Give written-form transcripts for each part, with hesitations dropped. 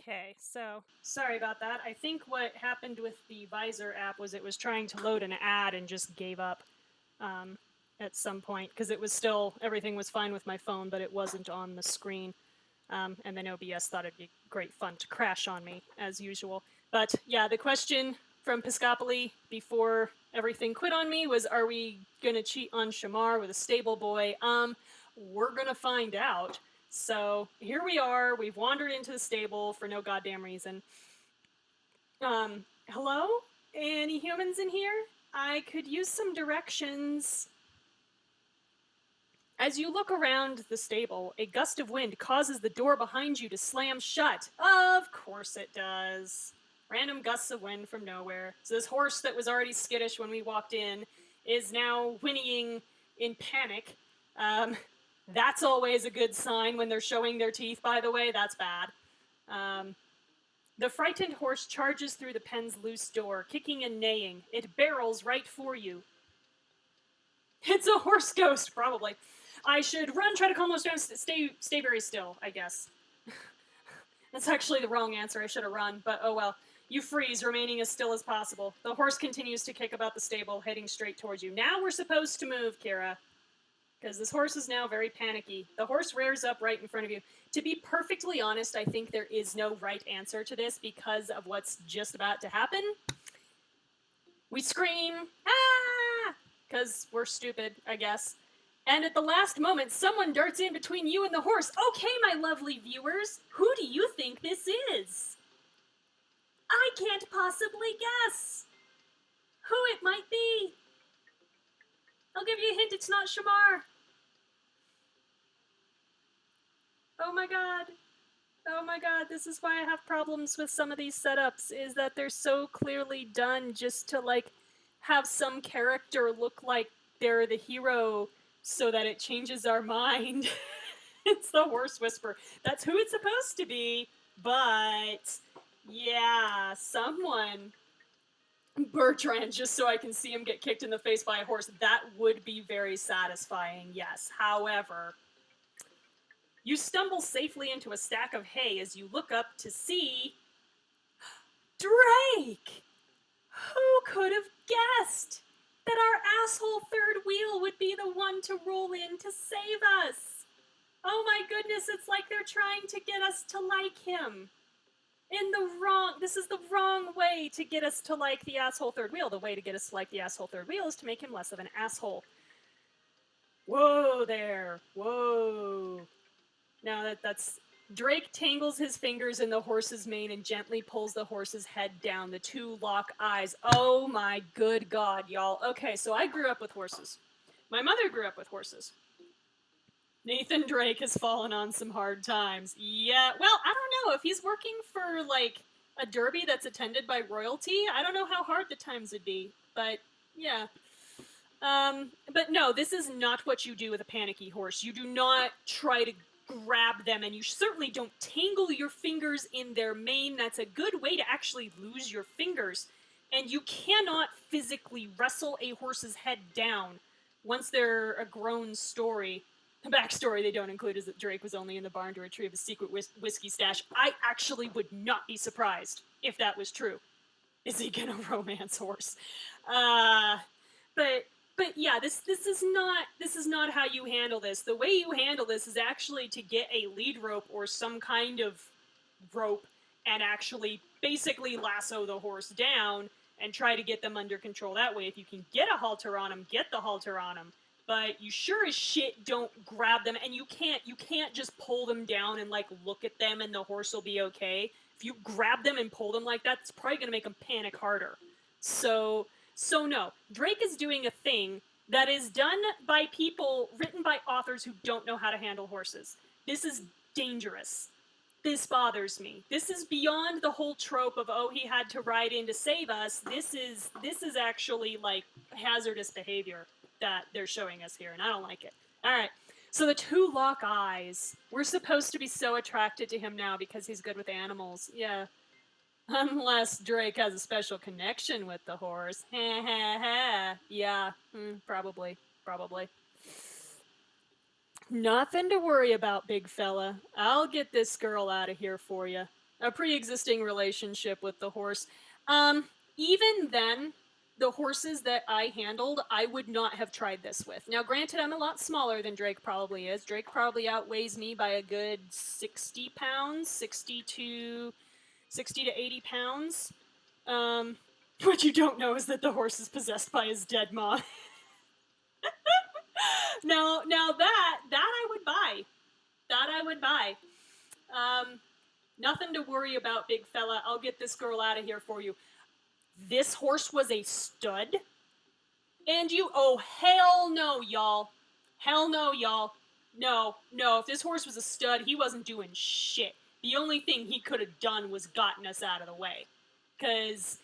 Okay, so sorry about that. I think what happened with the Vysor app was it was trying to load an ad and just gave up at some point because it was still, everything was fine with my phone, but it wasn't on the screen. And then OBS thought it'd be great fun to crash on me as usual. But yeah, the question from Piscopoli before everything quit on me was, are we gonna cheat on Shamar with a stable boy? We're gonna find out. So here we are. We've wandered into the stable for no goddamn reason. Hello? Any humans in here? I could use some directions. As you look around the stable, a gust of wind causes the door behind you to slam shut. Of course it does. Random gusts of wind from nowhere. So this horse that was already skittish when we walked in is now whinnying in panic. That's always a good sign when they're showing their teeth, by the way. That's bad. The frightened horse charges through the pen's loose door, kicking and neighing. It barrels right for you. It's a horse ghost, probably. I should run, try to calm those down, stay very still, I guess. That's actually the wrong answer. I should have run, but oh well. You freeze, remaining as still as possible. The horse continues to kick about the stable, heading straight towards you. Now we're supposed to move, Kira. Because this horse is now very panicky. The horse rears up right in front of you. To be perfectly honest, I think there is no right answer to this because of what's just about to happen. We scream, ah! Because we're stupid, I guess. And at the last moment, someone darts in between you and the horse. Okay, my lovely viewers, who do you think this is? I can't possibly guess who it might be. I'll give you a hint, it's not Shamar. Oh my god. Oh my god, this is why I have problems with some of these setups, is that they're so clearly done just to, like, have some character look like they're the hero so that it changes our mind. It's the horse whisperer. That's who it's supposed to be, but yeah, someone. Bertrand, just so I can see him get kicked in the face by a horse. That would be very satisfying, yes. However, you stumble safely into a stack of hay as you look up to see Drake! Who could have guessed that our asshole third wheel would be the one to roll in to save us? Oh my goodness, it's like they're trying to get us to like him. This is the wrong way to get us to like the asshole third wheel. The way to get us to like the asshole third wheel is to make him less of an asshole. Whoa there, whoa. Now that's, Drake tangles his fingers in the horse's mane and gently pulls the horse's head down. The two lock eyes. Oh my good God, y'all. Okay, so I grew up with horses. My mother grew up with horses. Nathan Drake has fallen on some hard times. Yeah, well, I don't know. If he's working for, like, a derby that's attended by royalty, I don't know how hard the times would be. But, yeah. But no, this is not what you do with a panicky horse. You do not try to grab them, and you certainly don't tangle your fingers in their mane. That's a good way to actually lose your fingers. And you cannot physically wrestle a horse's head down once they're a grown story. The backstory they don't include is that Drake was only in the barn to retrieve a secret whiskey stash. I actually would not be surprised if that was true. Is he gonna romance horse? But yeah, this is not how you handle this. The way you handle this is actually to get a lead rope or some kind of rope and actually basically lasso the horse down and try to get them under control that way. If you can get a halter on them, get the halter on them. But you sure as shit don't grab them, and you can't just pull them down and, like, look at them and the horse will be okay. If you grab them and pull them like that, it's probably gonna make them panic harder. So no, Drake is doing a thing that is done by people, written by authors who don't know how to handle horses. This is dangerous. This bothers me. This is beyond the whole trope of, oh, he had to ride in to save us. This is actually, like, hazardous behavior that they're showing us here, and I don't like it. Alright, so the two lock eyes. We're supposed to be so attracted to him now because he's good with animals. Yeah. Unless Drake has a special connection with the horse. Ha ha ha. Yeah, probably. Nothing to worry about, big fella. I'll get this girl out of here for you. a pre-existing relationship with the horse. Even then, the horses that I handled, I would not have tried this with. Now, granted, I'm a lot smaller than Drake probably is. Drake probably outweighs me by a good 60 pounds, 60 to 80 pounds. What you don't know is that the horse is possessed by his dead mom. now that I would buy. That I would buy. Nothing to worry about, big fella. I'll get this girl out of here for you. This horse was a stud? And you, oh, hell no, y'all. Hell no, y'all. No, if this horse was a stud, he wasn't doing shit. The only thing he could have done was gotten us out of the way. Because,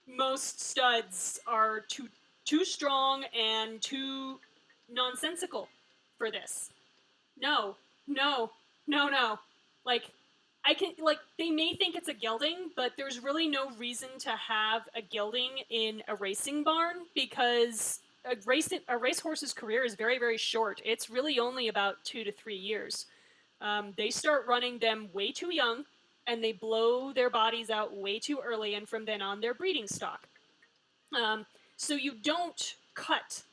most studs are too strong and too nonsensical for this. No. Like, they may think it's a gelding, but there's really no reason to have a gelding in a racing barn because a racehorse's career is very, very short. It's really only about 2 to 3 years. They start running them way too young, and they blow their bodies out way too early, and from then on, they're breeding stock. So you don't cut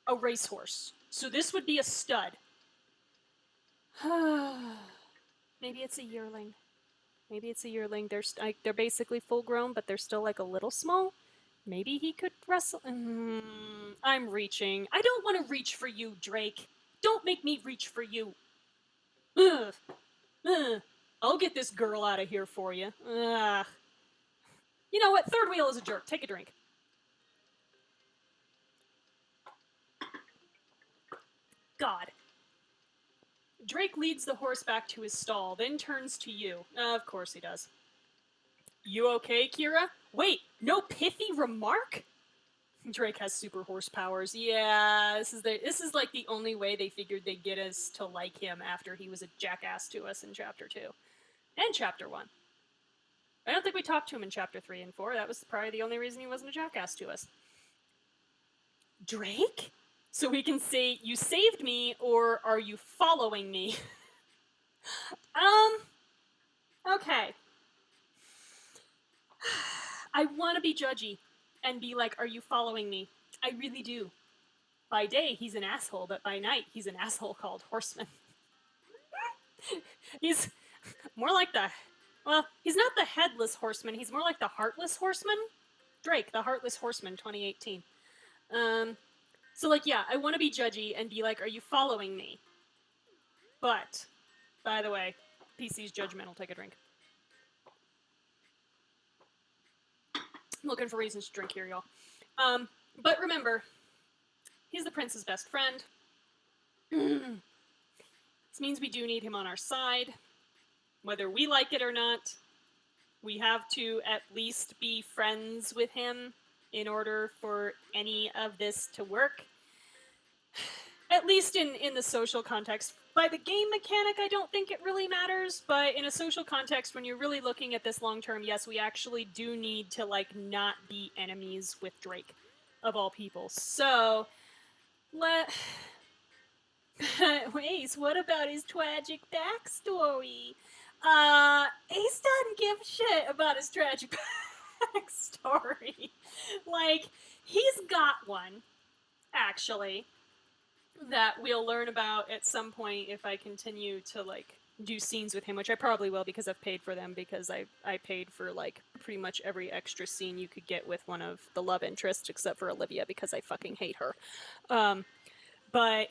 a racehorse. So this would be a stud. Maybe it's a yearling. They're basically full grown, but they're still like a little small. Maybe he could wrestle. I'm reaching. I don't want to reach for you, Drake. Don't make me reach for you. I'll get this girl out of here for you. You know what? Third wheel is a jerk. Take a drink. God. Drake leads the horse back to his stall, then turns to you. Of course he does. You okay, Kira? Wait, no pithy remark? Drake has super horse powers. Yeah, this is like the only way they figured they'd get us to like him after he was a jackass to us in Chapter 2. And Chapter 1. I don't think we talked to him in Chapter 3 and 4. That was probably the only reason he wasn't a jackass to us. Drake? So we can say, you saved me, or are you following me? Okay. I want to be judgy and be like, are you following me? I really do. By day, he's an asshole, but by night, he's an asshole called Horseman. He's more like he's not the headless horseman, he's more like the heartless horseman. Drake, the Heartless Horseman, 2018. So, like, yeah, I want to be judgy and be like, are you following me? But, by the way, PC's judgmental. Take a drink. I'm looking for reasons to drink here, y'all. But remember, he's the prince's best friend. This means we do need him on our side. Whether we like it or not, we have to at least be friends with him in order for any of this to work. At least in the social context. By the game mechanic, I don't think it really matters, but in a social context, when you're really looking at this long-term, yes, we actually do need to, like, not be enemies with Drake, of all people. So, Ace, what about his tragic backstory? Ace doesn't give a shit about his tragic backstory. Like, he's got one, actually, that we'll learn about at some point if I continue to, like, do scenes with him, which I probably will because I've paid for them, because I paid for, like, pretty much every extra scene you could get with one of the love interests, except for Olivia, because I fucking hate her. But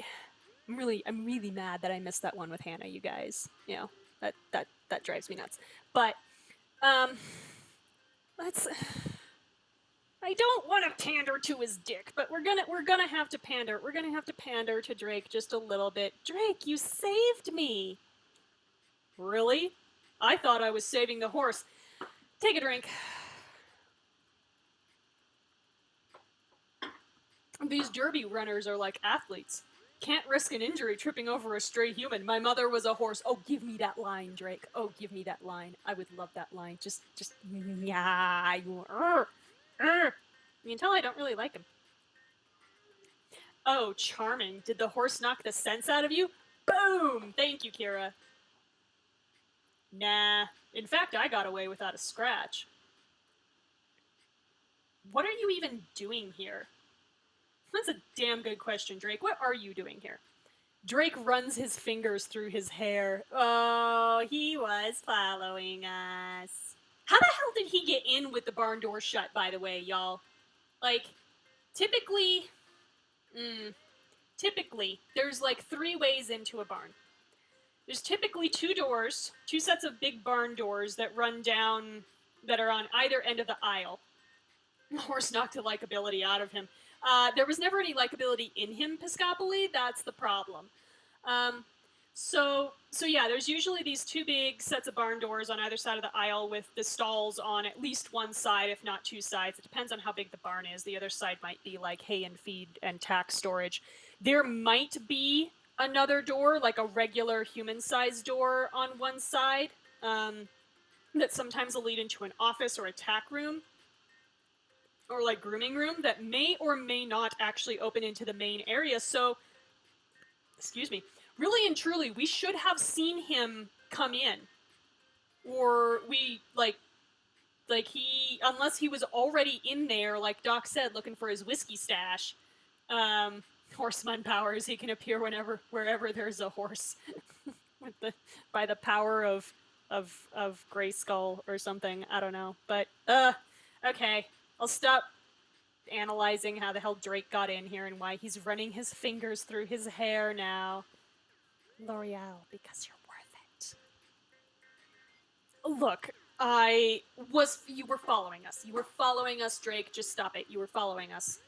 I'm really mad that I missed that one with Hannah, you guys. You know, that drives me nuts. But, I don't want to pander to his dick, but we're gonna have to pander. We're gonna have to pander to Drake just a little bit. Drake, you saved me. Really? I thought I was saving the horse. Take a drink. These derby runners are like athletes. Can't risk an injury tripping over a stray human. My mother was a horse. Oh, give me that line, Drake. Oh, give me that line. I would love that line. Just, yeah. You can tell I don't really like him. Oh, charming. Did the horse knock the sense out of you? Boom! Thank you, Kira. Nah. In fact, I got away without a scratch. What are you even doing here? That's a damn good question, Drake. What are you doing here? Drake runs his fingers through his hair. Oh, he was following us. How the hell did he get in with the barn door shut, by the way, y'all? Like, typically, there's like 3 ways into a barn. There's typically 2 doors, 2 sets of big barn doors that run down, that are on either end of the aisle. The horse knocked the likability out of him. There was never any likability in him, Piscopoli. That's the problem. So yeah, there's usually these 2 big sets of barn doors on either side of the aisle with the stalls on at least one side, if not 2 sides. It depends on how big the barn is. The other side might be like hay and feed and tack storage. There might be another door, like a regular human-sized door on one side, that sometimes will lead into an office or a tack room, or like grooming room, that may or may not actually open into the main area. So, excuse me, really and truly, we should have seen him come in. Or we, like he, unless he was already in there, like Doc said, looking for his whiskey stash. Horseman powers, he can appear wherever there's a horse. By the power of Grayskull or something, I don't know. But, okay. I'll stop analyzing how the hell Drake got in here and why he's running his fingers through his hair now. L'Oreal, because you're worth it. Look, you were following us. You were following us, Drake. Just stop it. You were following us.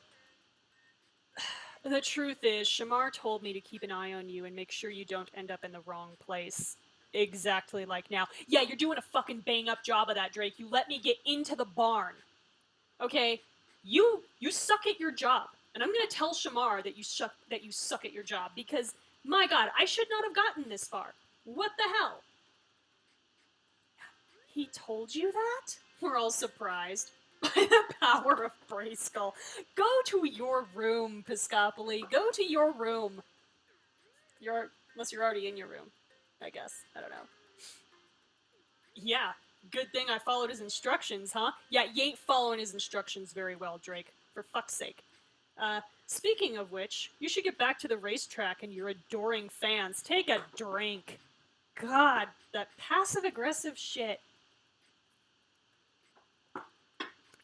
The truth is, Shamar told me to keep an eye on you and make sure you don't end up in the wrong place. Exactly like now. Yeah, you're doing a fucking bang-up job of that, Drake. You let me get into the barn. Okay? You suck at your job. And I'm gonna tell Shamar that you suck at your job, because, my god, I should not have gotten this far. What the hell? He told you that? We're all surprised. By the power of Grayskull. Go to your room, Piscopoli. Go to your room. Unless you're already in your room, I guess. I don't know. Yeah, good thing I followed his instructions, huh? Yeah, you ain't following his instructions very well, Drake. For fuck's sake. Speaking of which, you should get back to the racetrack and your adoring fans. Take a drink. God, that passive-aggressive shit.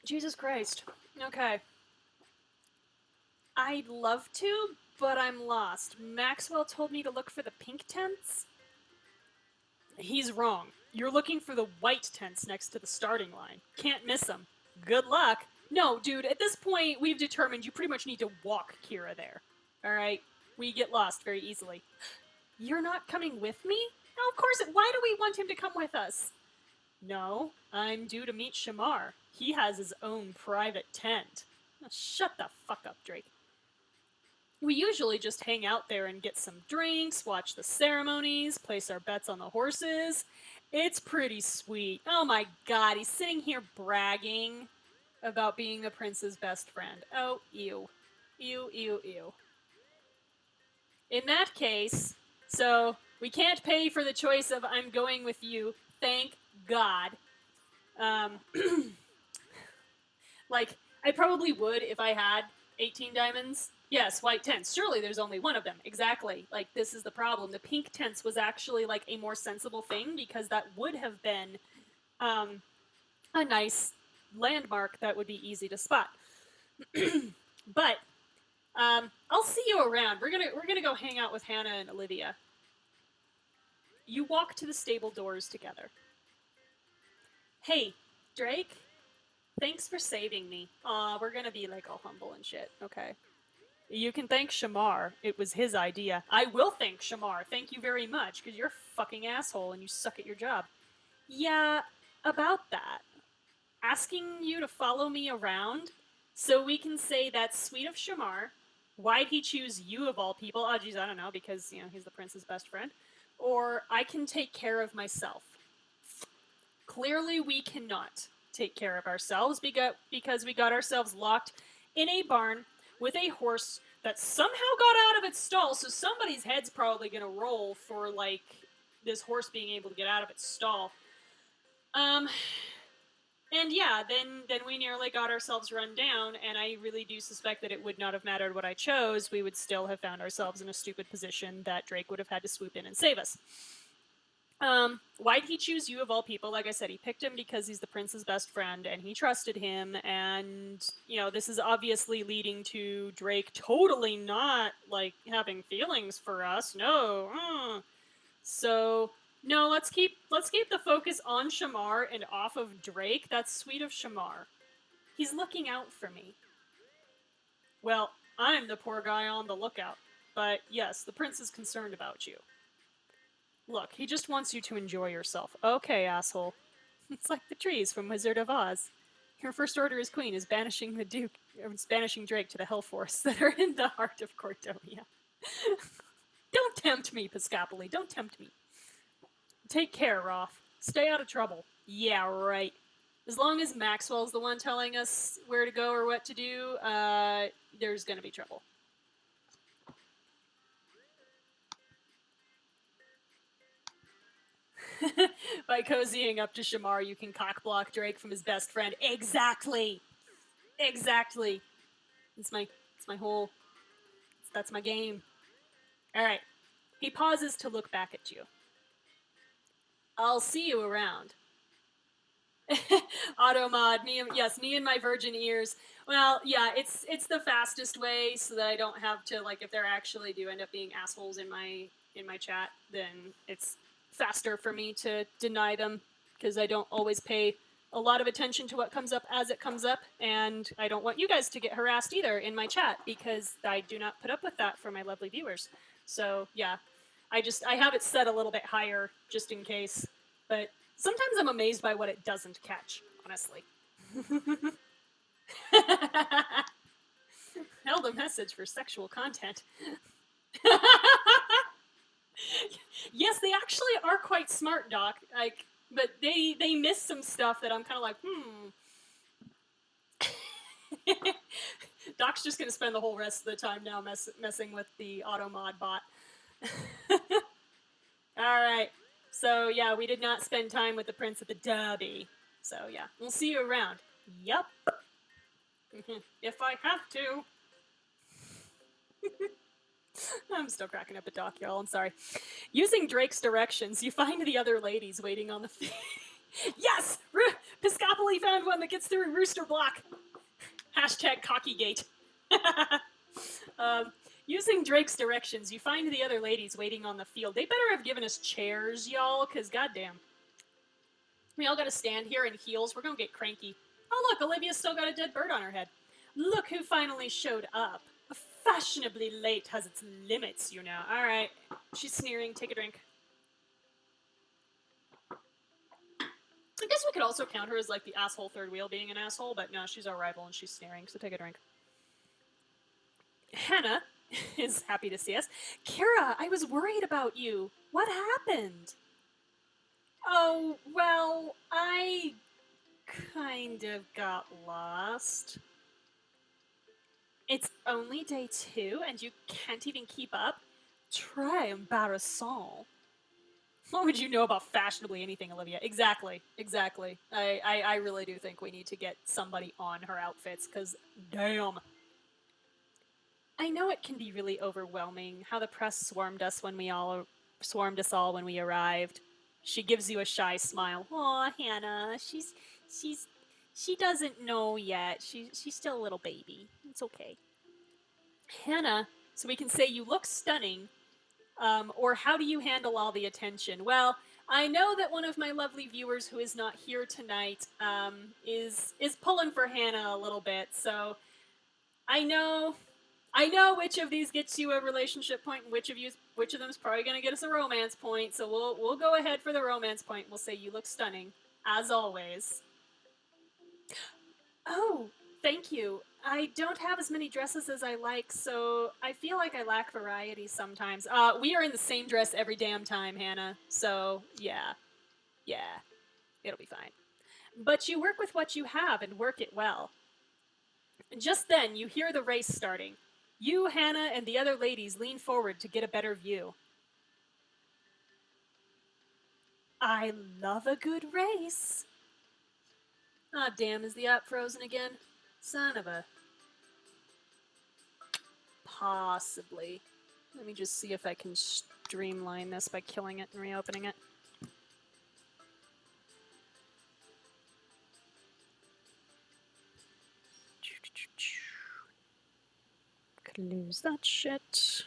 Jesus Christ. Okay. I'd love to, but I'm lost. Maxwell told me to look for the pink tents? He's wrong. You're looking for the white tents next to the starting line. Can't miss them. Good luck. No, dude, at this point, we've determined you pretty much need to walk Kira there. Alright? We get lost very easily. You're not coming with me? No, of course. Why do we want him to come with us? No, I'm due to meet Shamar. He has his own private tent. Oh, shut the fuck up, Drake. We usually just hang out there and get some drinks, watch the ceremonies, place our bets on the horses. It's pretty sweet. Oh my god, he's sitting here bragging about being the prince's best friend. Oh, ew. Ew, ew, ew. In that case, so we can't pay for the choice of I'm going with you. Thank God. Like, I probably would if I had 18 diamonds. Yes, white tents. Surely there's only one of them. Exactly. Like, this is the problem. The pink tents was actually, like, a more sensible thing, because that would have been a nice landmark that would be easy to spot. But I'll see you around. We're gonna go hang out with Hannah and Olivia. You walk to the stable doors together. Hey, Drake. Thanks for saving me. Aw, we're gonna be like all humble and shit. Okay. You can thank Shamar. It was his idea. I will thank Shamar. Thank you very much, because you're a fucking asshole and you suck at your job. Yeah, about that. Asking you to follow me around so we can say that's sweet of Shamar. Why'd he choose you of all people? Oh, geez, I don't know, because, you know, he's the prince's best friend. Or I can take care of myself. Clearly we cannot take care of ourselves because we got ourselves locked in a barn with a horse that somehow got out of its stall, so somebody's head's probably gonna roll for, like, this horse being able to get out of its stall. And yeah, then we nearly got ourselves run down, and I really do suspect that it would not have mattered what I chose. We would still have found ourselves in a stupid position that Drake would have had to swoop in and save us. Why'd he choose you of all people? Like I said, he picked him because he's the prince's best friend, and he trusted him, and, you know, this is obviously leading to Drake totally not, like, having feelings for us. No. So, no, let's keep the focus on Shamar and off of Drake. That's sweet of Shamar. He's looking out for me. Well, I'm the poor guy on the lookout. But yes, the prince is concerned about you. Look, he just wants you to enjoy yourself. Okay, asshole. It's like the trees from Wizard of Oz. Your first order as queen is banishing Drake to the hell forests that are in the heart of Cordonia. Don't tempt me, Piscopoli. Don't tempt me. Take care, Roth. Stay out of trouble. Yeah, right. As long as Maxwell's the one telling us where to go or what to do, there's gonna be trouble. By cozying up to Shamar, you can cockblock Drake from his best friend. Exactly! Exactly. It's my whole... That's my game. Alright. He pauses to look back at you. I'll see you around. Automod, me and my virgin ears. Well, yeah, it's the fastest way so that I don't have to, like, if there actually do end up being assholes in my chat, then it's faster for me to deny them, because I don't always pay a lot of attention to what comes up as it comes up, and I don't want you guys to get harassed either in my chat, because I do not put up with that for my lovely viewers. So, yeah, I have it set a little bit higher, just in case, but sometimes I'm amazed by what it doesn't catch, honestly. Held a message for sexual content. Yes, they actually are quite smart, Doc. Like, but they miss some stuff that I'm kind of like, Doc's just gonna spend the whole rest of the time now messing with the Automod bot. All right. So yeah, we did not spend time with the prince at the derby. So yeah, we'll see you around. Yup. If I have to. I'm still cracking up at Doc, y'all. I'm sorry. Using Drake's directions, you find the other ladies waiting on the field. Yes! Piscopoli found one that gets through Rooster Block. Hashtag Cockygate. Using Drake's directions, you find the other ladies waiting on the field. They better have given us chairs, y'all, because goddamn. We all gotta stand here in heels. We're gonna get cranky. Oh, look, Olivia's still got a dead bird on her head. Look who finally showed up. Fashionably late has its limits, you know. All right. She's sneering. Take a drink. I guess we could also count her as, like, the asshole third wheel being an asshole, but no, she's our rival and she's sneering, so take a drink. Hannah is happy to see us. Kira, I was worried about you. What happened? Oh, well, I kind of got lost. It's only day 2 and you can't even keep up? Très embarrassant. What would you know about fashionably anything, Olivia? Exactly. I really do think we need to get somebody on her outfits, because damn. I know it can be really overwhelming how the press swarmed us all when we arrived. She gives you a shy smile. Aw, Hannah, she doesn't know yet. She's still a little baby. It's okay. Hannah, so we can say you look stunning, or how do you handle all the attention? Well, I know that one of my lovely viewers who is not here tonight is pulling for Hannah a little bit, so I know which of these gets you a relationship point, and which of them is probably going to get us a romance point. So we'll go ahead for the romance point. We'll say you look stunning, as always. Oh, thank you. I don't have as many dresses as I like, so I feel like I lack variety sometimes. We are in the same dress every damn time, Hannah. So yeah, it'll be fine. But you work with what you have and work it well. Just then, you hear the race starting. You, Hannah, and the other ladies lean forward to get a better view. I love a good race. Ah, damn, is the app frozen again? Son of a... Possibly. Let me just see if I can streamline this by killing it and reopening it. Close that shit.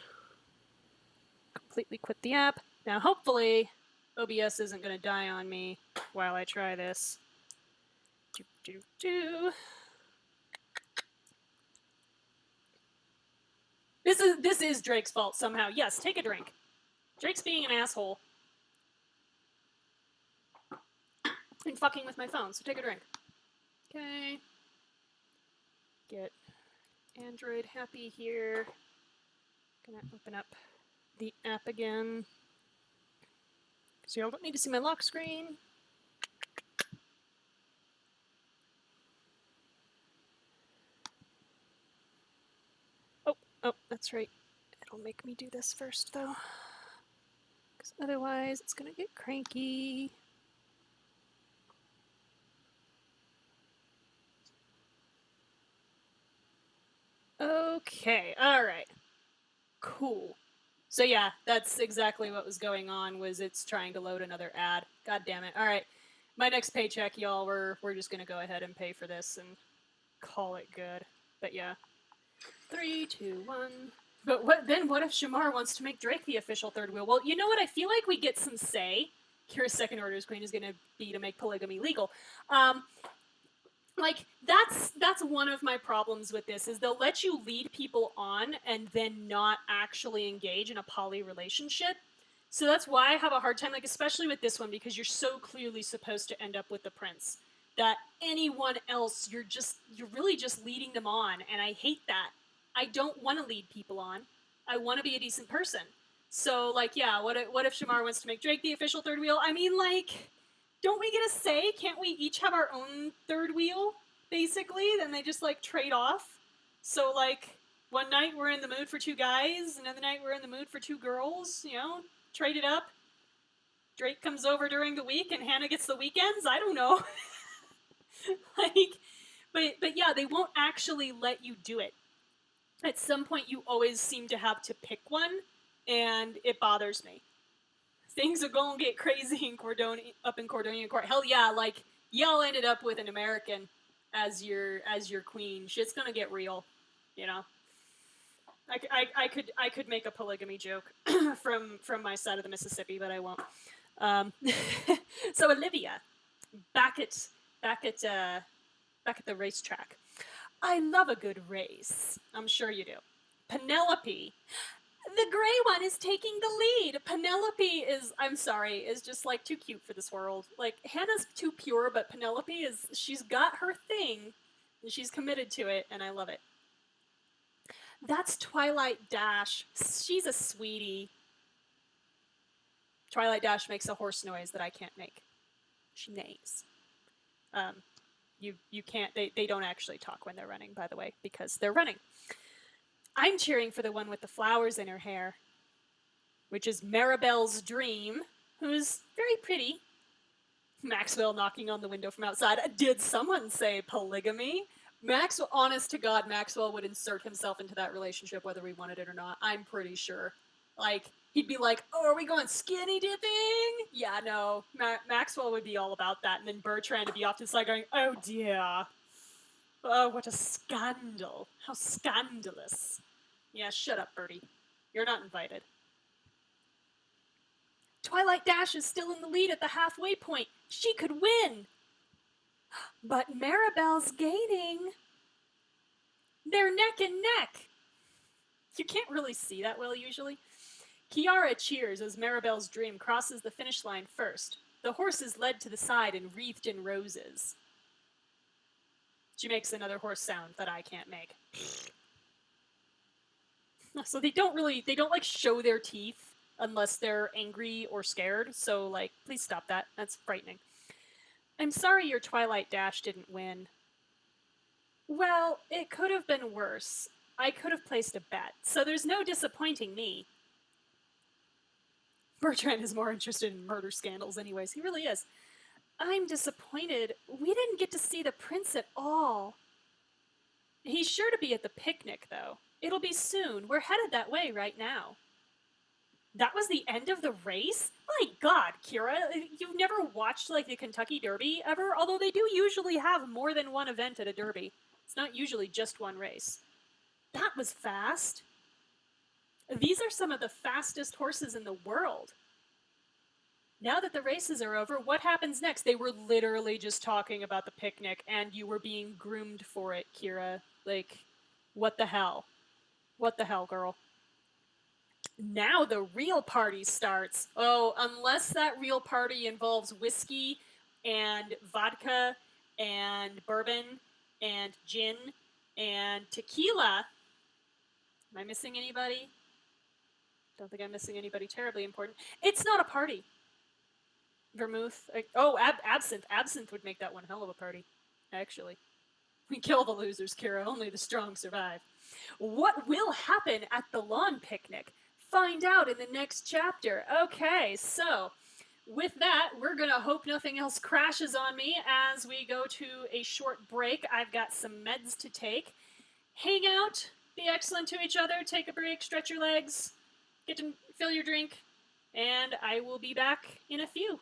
Completely quit the app. Now, hopefully, OBS isn't going to die on me while I try this. This is Drake's fault somehow. Yes, take a drink. Drake's being an asshole. And fucking with my phone, so take a drink. Okay. Get Android happy here. Gonna open up the app again. So y'all don't need to see my lock screen. Oh, that's right. It'll make me do this first, though. Because otherwise, it's gonna get cranky. Okay, alright. Cool. So yeah, that's exactly what was going on, was it's trying to load another ad. God damn it. Alright. My next paycheck, y'all, we're just gonna go ahead and pay for this and call it good. But yeah. 3, 2, 1. But what if Shamar wants to make Drake the official third wheel? Well, you know what? I feel like we get some say. Kira's second orders queen is going to be to make polygamy legal. Like, that's one of my problems with this, is they'll let you lead people on and then not actually engage in a poly relationship. So that's why I have a hard time, like, especially with this one, because you're so clearly supposed to end up with the prince, that anyone else, you're really just leading them on, and I hate that. I don't want to lead people on. I want to be a decent person. So, like, yeah, what if Shamar wants to make Drake the official third wheel? I mean, like, don't we get a say? Can't we each have our own third wheel, basically? Then they just, like, trade off. So, like, one night we're in the mood for 2 guys, another night we're in the mood for 2 girls, you know? Trade it up. Drake comes over during the week and Hannah gets the weekends? I don't know. Like, but yeah, they won't actually let you do it. At some point, you always seem to have to pick one, and it bothers me. Things are gonna get crazy in Cordonian Court. Hell yeah, like, y'all ended up with an American as your queen. Shit's gonna get real, you know. I could make a polygamy joke from my side of the Mississippi, but I won't. So Olivia, back at the racetrack. I love a good race. I'm sure you do. Penelope, the gray one, is taking the lead. Penelope is, I'm sorry, is just, like, too cute for this world. Like, Hannah's too pure, but Penelope she's got her thing, and she's committed to it, and I love it. That's Twilight Dash. She's a sweetie. Twilight Dash makes a horse noise that I can't make. She neighs. You can't, they don't actually talk when they're running, by the way, because they're running. I'm cheering for the one with the flowers in her hair, which is Maribel's Dream, who's very pretty. Maxwell knocking on the window from outside. Did someone say polygamy? Maxwell, honest to God, Maxwell would insert himself into that relationship whether we wanted it or not. I'm pretty sure. Like, he'd be like, oh, are we going skinny dipping? Yeah, no. Maxwell would be all about that. And then Bertrand would be off to the side going, oh dear. Oh, what a scandal. How scandalous. Yeah, shut up, Bertie. You're not invited. Twilight Dash is still in the lead at the halfway point. She could win. But Maribel's gaining. They're neck and neck. You can't really see that well, usually. Kiara cheers as Maribel's Dream crosses the finish line first. The horse is led to the side and wreathed in roses. She makes another horse sound that I can't make. So they don't like show their teeth unless they're angry or scared. So, like, please stop that. That's frightening. I'm sorry your Twilight Dash didn't win. Well, it could have been worse. I could have placed a bet, so there's no disappointing me. Bertrand is more interested in murder scandals anyways. He really is. I'm disappointed. We didn't get to see the prince at all. He's sure to be at the picnic, though. It'll be soon. We're headed that way right now. That was the end of the race? My God, Kira, you've never watched like the Kentucky Derby ever? Although they do usually have more than one event at a derby. It's not usually just one race. That was fast. These are some of the fastest horses in the world. Now that the races are over, what happens next? They were literally just talking about the picnic and you were being groomed for it, Kira. Like, what the hell? What the hell, girl? Now the real party starts. Oh, unless that real party involves whiskey and vodka and bourbon and gin and tequila. Am I missing anybody? Don't think I'm missing anybody terribly important. It's not a party. Vermouth. Absinthe. Absinthe would make that one hell of a party, actually. We kill the losers, Kira. Only the strong survive. What will happen at the lawn picnic? Find out in the next chapter. Okay, so with that, we're going to hope nothing else crashes on me as we go to a short break. I've got some meds to take. Hang out, be excellent to each other, take a break, stretch your legs, get to fill your drink, and I will be back in a few.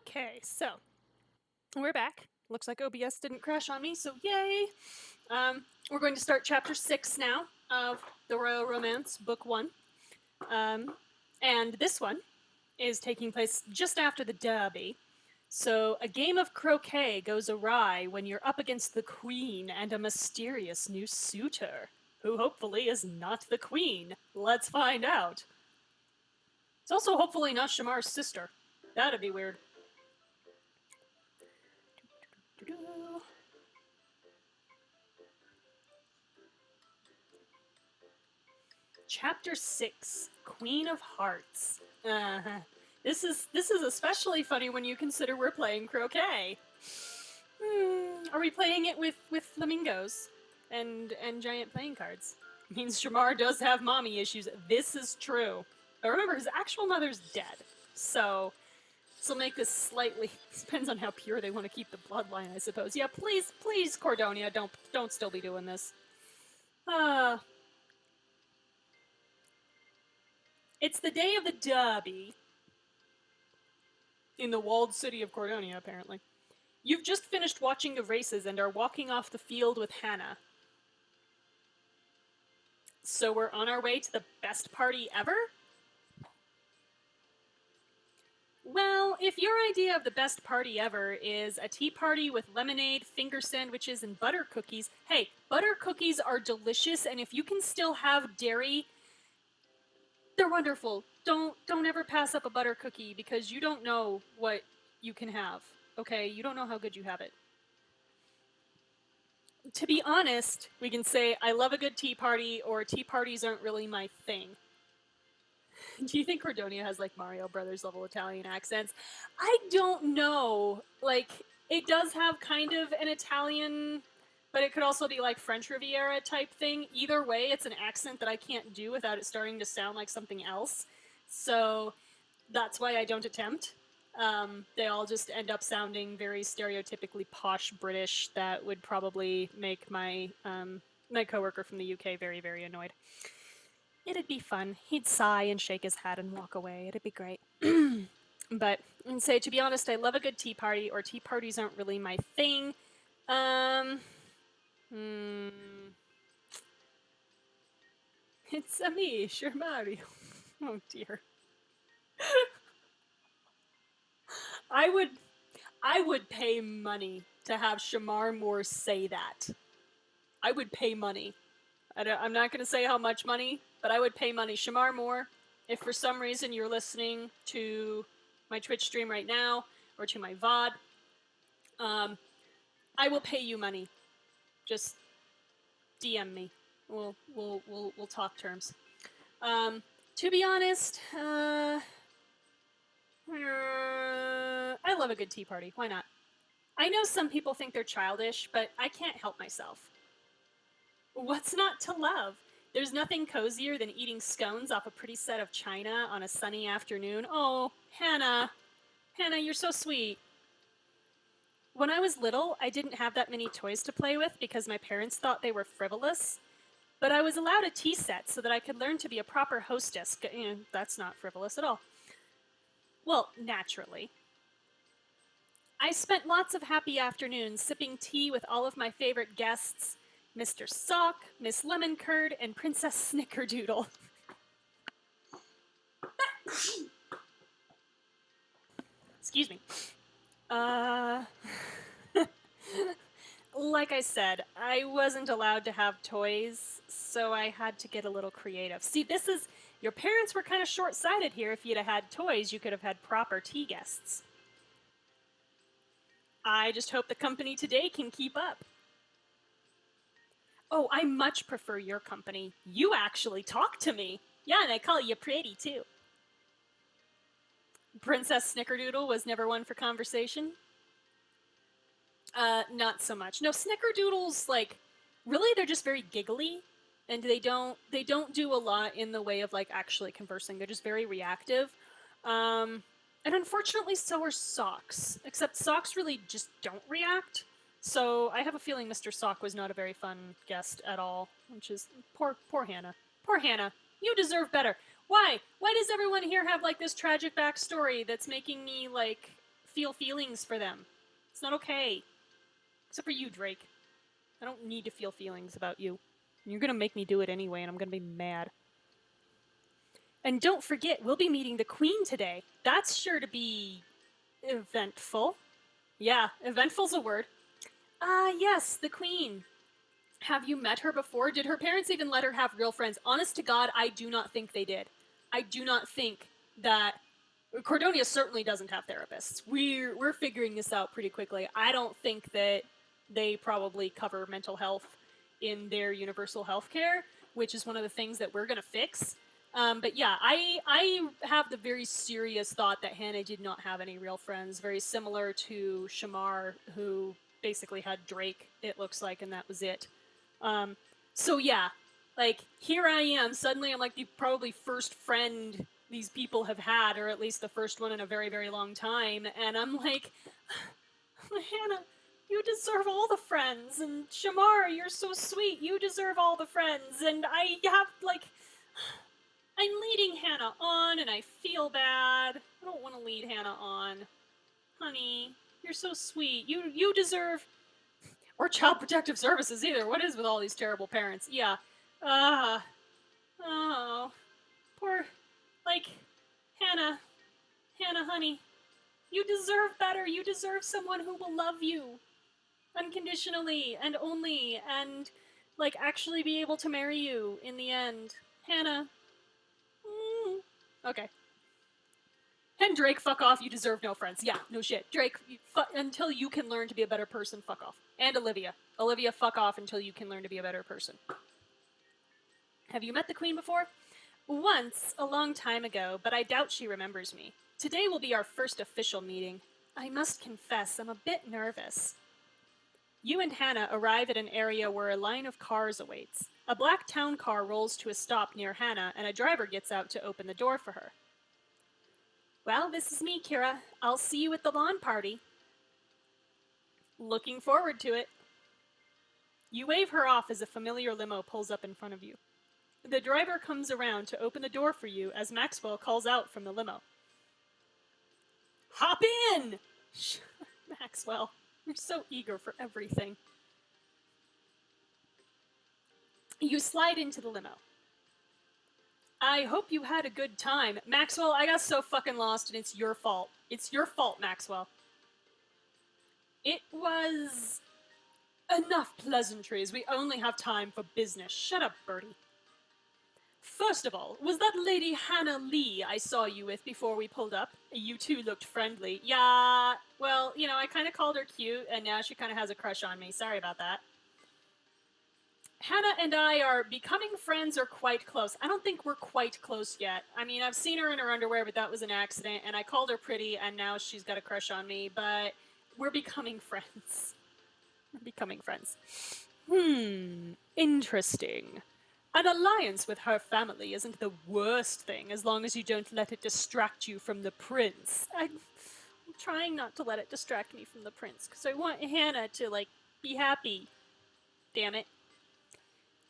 Okay, so we're back. Looks like OBS didn't crash on me, so yay! We're going to start chapter 6 now of The Royal Romance, book 1. And this one is taking place just after the derby. So a game of croquet goes awry when you're up against the queen and a mysterious new suitor, who hopefully is not the queen. Let's find out. It's also hopefully not Shamar's sister. That'd be weird. Chapter 6, Queen of Hearts. This is especially funny when you consider we're playing croquet. Are we playing it with flamingos and giant playing cards? It means Shamar does have mommy issues. This is true. But remember, his actual mother's dead. So this will make this slightly... Depends on how pure they want to keep the bloodline, I suppose. Yeah, please, Cordonia, don't still be doing this. It's the day of the derby. In the walled city of Cordonia, apparently. You've just finished watching the races and are walking off the field with Hannah. So we're on our way to the best party ever? Well, if your idea of the best party ever is a tea party with lemonade, finger sandwiches, and butter cookies, hey, butter cookies are delicious, and if you can still have dairy, they're wonderful. Don't ever pass up a butter cookie because you don't know what you can have. Okay, you don't know how good you have it. To be honest, we can say, I love a good tea party, or tea parties aren't really my thing. Do you think Cordonia has, like, Mario Brothers level Italian accents? I don't know. Like, it does have kind of an Italian, but it could also be, like, French Riviera type thing. Either way, it's an accent that I can't do without it starting to sound like something else. So that's why I don't attempt. They all just end up sounding very stereotypically posh British that would probably make my my coworker from the UK very, very annoyed. It'd be fun. He'd sigh and shake his head and walk away. It'd be great. But I'd say, to be honest, I love a good tea party, or tea parties aren't really my thing. It's a me, sure Mario. Oh dear. I would pay money to have Shamar Moore say that. I would pay money. I'm not going to say how much money, but I would pay money. Shamar Moore, if for some reason you're listening to my Twitch stream right now, or to my VOD, I will pay you money. Just DM me. We'll talk terms. To be honest, I love a good tea party. Why not? I know some people think they're childish, but I can't help myself. What's not to love? There's nothing cozier than eating scones off a pretty set of china on a sunny afternoon. Oh, Hannah. Hannah, you're so sweet. When I was little, I didn't have that many toys to play with because my parents thought they were frivolous. But I was allowed a tea set so that I could learn to be a proper hostess. That's not frivolous at all. Well, naturally. I spent lots of happy afternoons sipping tea with all of my favorite guests, Mr. Sock, Miss Lemon Curd, and Princess Snickerdoodle. Excuse me. Like I said, I wasn't allowed to have toys, so I had to get a little creative. See, your parents were kind of short-sighted here. If you'd have had toys, you could have had proper tea guests. I just hope the company today can keep up. Oh, I much prefer your company. You actually talk to me. Yeah, and I call you pretty, too. Princess Snickerdoodle was never one for conversation. Not so much. No, Snickerdoodles, like, really, they're just very giggly, and they don't do a lot in the way of, like, actually conversing. They're just very reactive. And unfortunately, so are Socks. Except Socks really just don't react. So I have a feeling Mr. Sock was not a very fun guest at all, which is poor Hannah. Poor Hannah. You deserve better. Why? Why does everyone here have, like, this tragic backstory that's making me, like, feel feelings for them? It's not okay. Except for you, Drake. I don't need to feel feelings about you. You're gonna make me do it anyway, and I'm gonna be mad. And don't forget, we'll be meeting the Queen today. That's sure to be eventful. Yeah, eventful's a word. Yes, the Queen. Have you met her before? Did her parents even let her have real friends? Honest to God, I do not think they did. I do not think that Cordonia certainly doesn't have therapists. We're figuring this out pretty quickly. I don't think that they probably cover mental health in their universal health care, which is one of the things that we're gonna fix. But yeah, I have the very serious thought that Hannah did not have any real friends, very similar to Shamar, who basically had Drake, it looks like, and that was it. So yeah, like, here I am, suddenly I'm like the probably first friend these people have had, or at least the first one in a very, very long time, and I'm like, Hannah, you deserve all the friends, and Shamar, you're so sweet, you deserve all the friends, and I have, like, I'm leading Hannah on, and I feel bad. I don't want to lead Hannah on. Honey, you're so sweet. You deserve... Or Child Protective Services either. What is with all these terrible parents? Yeah. Oh. Poor... Like, Hannah. Hannah, honey. You deserve better. You deserve someone who will love you. Unconditionally and only. And, like, actually be able to marry you in the end. Hannah. Okay. And Drake, fuck off, you deserve no friends. Yeah, no shit. Drake, until you can learn to be a better person, fuck off. And Olivia. Olivia, fuck off until you can learn to be a better person. Have you met the Queen before? Once, a long time ago, but I doubt she remembers me. Today will be our first official meeting. I must confess, I'm a bit nervous. You and Hannah arrive at an area where a line of cars awaits. A black town car rolls to a stop near Hannah, and a driver gets out to open the door for her. Well, this is me, Kira. I'll see you at the lawn party. Looking forward to it. You wave her off as a familiar limo pulls up in front of you. The driver comes around to open the door for you as Maxwell calls out from the limo. Hop in! Maxwell, you're so eager for everything. You slide into the limo. I hope you had a good time. Maxwell, I got so fucking lost and it's your fault. It's your fault, Maxwell. It was... Enough pleasantries. We only have time for business. Shut up, Bertie. First of all, was that Lady Hannah Lee I saw you with before we pulled up? You two looked friendly. Yeah, well, you know, I kind of called her cute, and now she kind of has a crush on me. Sorry about that. Hannah and I are becoming friends or quite close. I don't think we're quite close yet. I mean, I've seen her in her underwear, but that was an accident, and I called her pretty, and now she's got a crush on me, but we're becoming friends. We're becoming friends. Interesting. An alliance with her family isn't the worst thing, as long as you don't let it distract you from the prince. I'm trying not to let it distract me from the prince, because I want Hannah to, like, be happy. Damn it.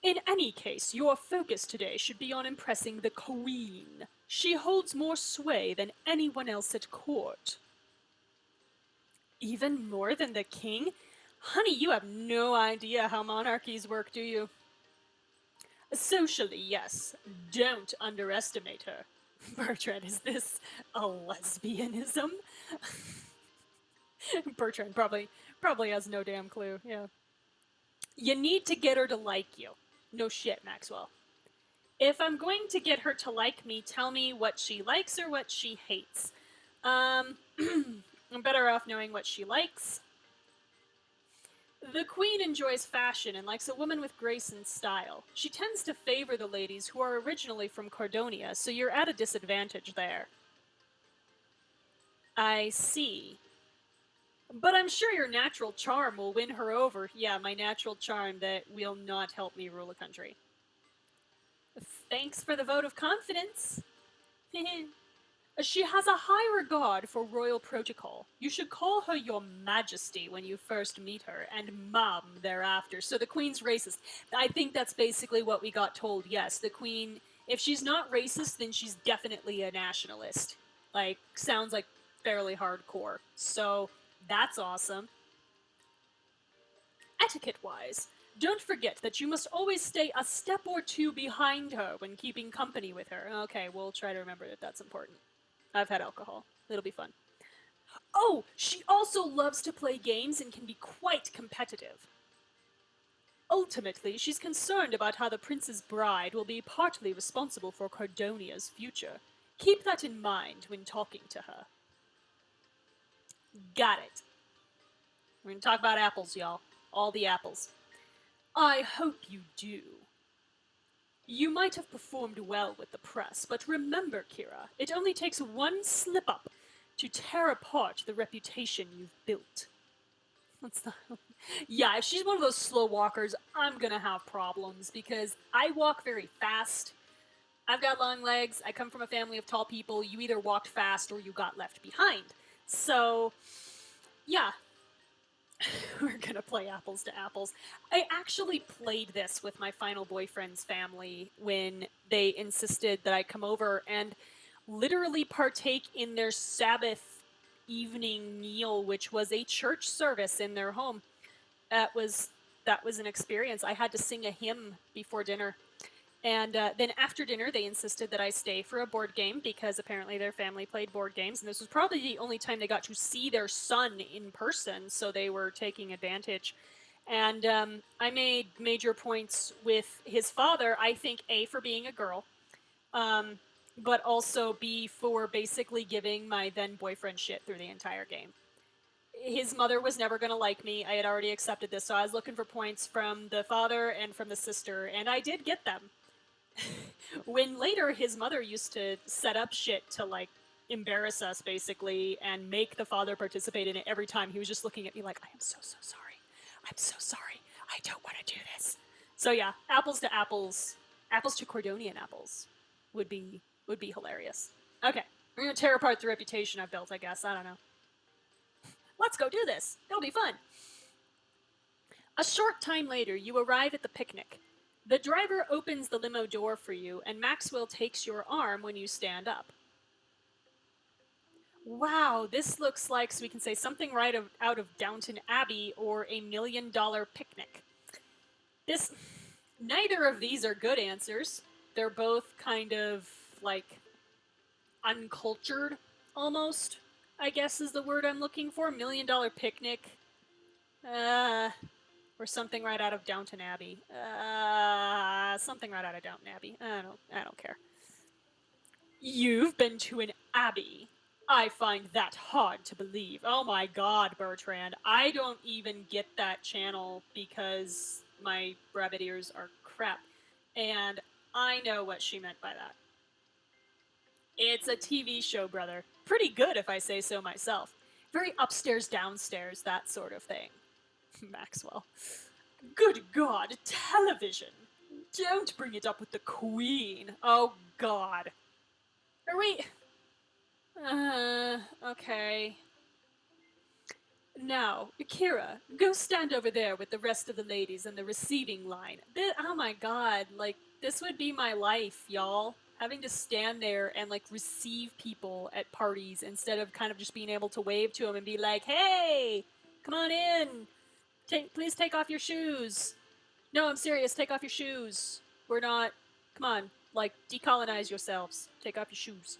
In any case, your focus today should be on impressing the Queen. She holds more sway than anyone else at court. Even more than the king? Honey, you have no idea how monarchies work, do you? Socially, yes. Don't underestimate her. Bertrand, is this a lesbianism? Bertrand probably has no damn clue, yeah. You need to get her to like you. No shit, Maxwell. If I'm going to get her to like me, tell me what she likes or what she hates. I'm better off knowing what she likes. The Queen enjoys fashion and likes a woman with grace and style. She tends to favor the ladies who are originally from Cordonia, so you're at a disadvantage there. I see. But I'm sure your natural charm will win her over. Yeah, my natural charm that will not help me rule a country. Thanks for the vote of confidence. She has a high regard for royal protocol. You should call her your majesty when you first meet her, and mum thereafter. So the Queen's racist. I think that's basically what we got told, yes. The Queen, if she's not racist, then she's definitely a nationalist. Like, sounds like fairly hardcore. So... that's awesome. Etiquette-wise, don't forget that you must always stay a step or two behind her when keeping company with her. Okay, we'll try to remember that that's important. I've had alcohol. It'll be fun. Oh, she also loves to play games and can be quite competitive. Ultimately, she's concerned about how the prince's bride will be partly responsible for Cardonia's future. Keep that in mind when talking to her. Got it. We're gonna talk about apples, y'all. All the apples. I hope you do. You might have performed well with the press, but remember, Kira, it only takes one slip up to tear apart the reputation you've built. What's that? Yeah, if she's one of those slow walkers, I'm gonna have problems because I walk very fast. I've got long legs. I come from a family of tall people. You either walked fast or you got left behind. So, yeah, we're gonna play apples to apples. I actually played this with my final boyfriend's family when they insisted that I come over and literally partake in their Sabbath evening meal, which was a church service in their home. That was an experience. I had to sing a hymn before dinner. And then after dinner, they insisted that I stay for a board game because apparently their family played board games. And this was probably the only time they got to see their son in person, so they were taking advantage. And I made major points with his father, I think, A, for being a girl, but also B, for basically giving my then boyfriend shit through the entire game. His mother was never going to like me. I had already accepted this, so I was looking for points from the father and from the sister, and I did get them. When later his mother used to set up shit to like embarrass us basically and make the father participate in it every time, he was just looking at me like, I am so sorry. I'm so sorry. I don't want to do this. So yeah, apples to apples, apples to Cordonian apples would be hilarious. Okay, we're gonna tear apart the reputation I've built, I guess. I don't know. Let's go do this. It'll be fun. A short time later, you arrive at the picnic. The driver opens the limo door for you, and Maxwell takes your arm when you stand up. Wow, this looks like, so we can say, something right out of Downton Abbey or A $1 Million Picnic. Neither of these are good answers. They're both kind of, like, uncultured, almost, I guess is the word I'm looking for. $1 Million Picnic. Or something right out of Downton Abbey. Something right out of Downton Abbey. I don't care. You've been to an abbey. I find that hard to believe. Oh my god, Bertrand. I don't even get that channel because my rabbit ears are crap. And I know what she meant by that. It's a TV show, brother. Pretty good, if I say so myself. Very upstairs, downstairs, that sort of thing. Maxwell. Good God, television! Don't bring it up with the Queen. Oh God. Are we... okay. Now, Kira, go stand over there with the rest of the ladies in the receiving line. Oh my god, like, this would be my life, y'all. Having to stand there and, like, receive people at parties instead of kind of just being able to wave to them and be like, hey, come on in. Please take off your shoes. No, I'm serious, take off your shoes. We're not... Come on, like, decolonize yourselves. Take off your shoes.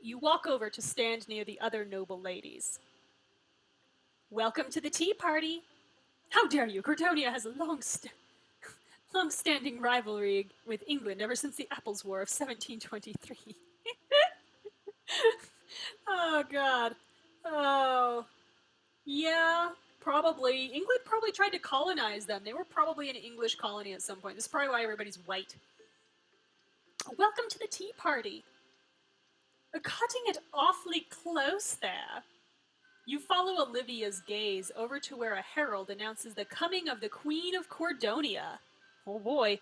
You walk over to stand near the other noble ladies. Welcome to the tea party. How dare you? Cordonia has a long-standing rivalry with England ever since the Apples War of 1723. Oh, God. Oh. Yeah, probably. England probably tried to colonize them. They were probably an English colony at some point. This is probably why everybody's white. Welcome to the tea party. Cutting it awfully close there. You follow Olivia's gaze over to where a herald announces the coming of the Queen of Cordonia. Oh boy.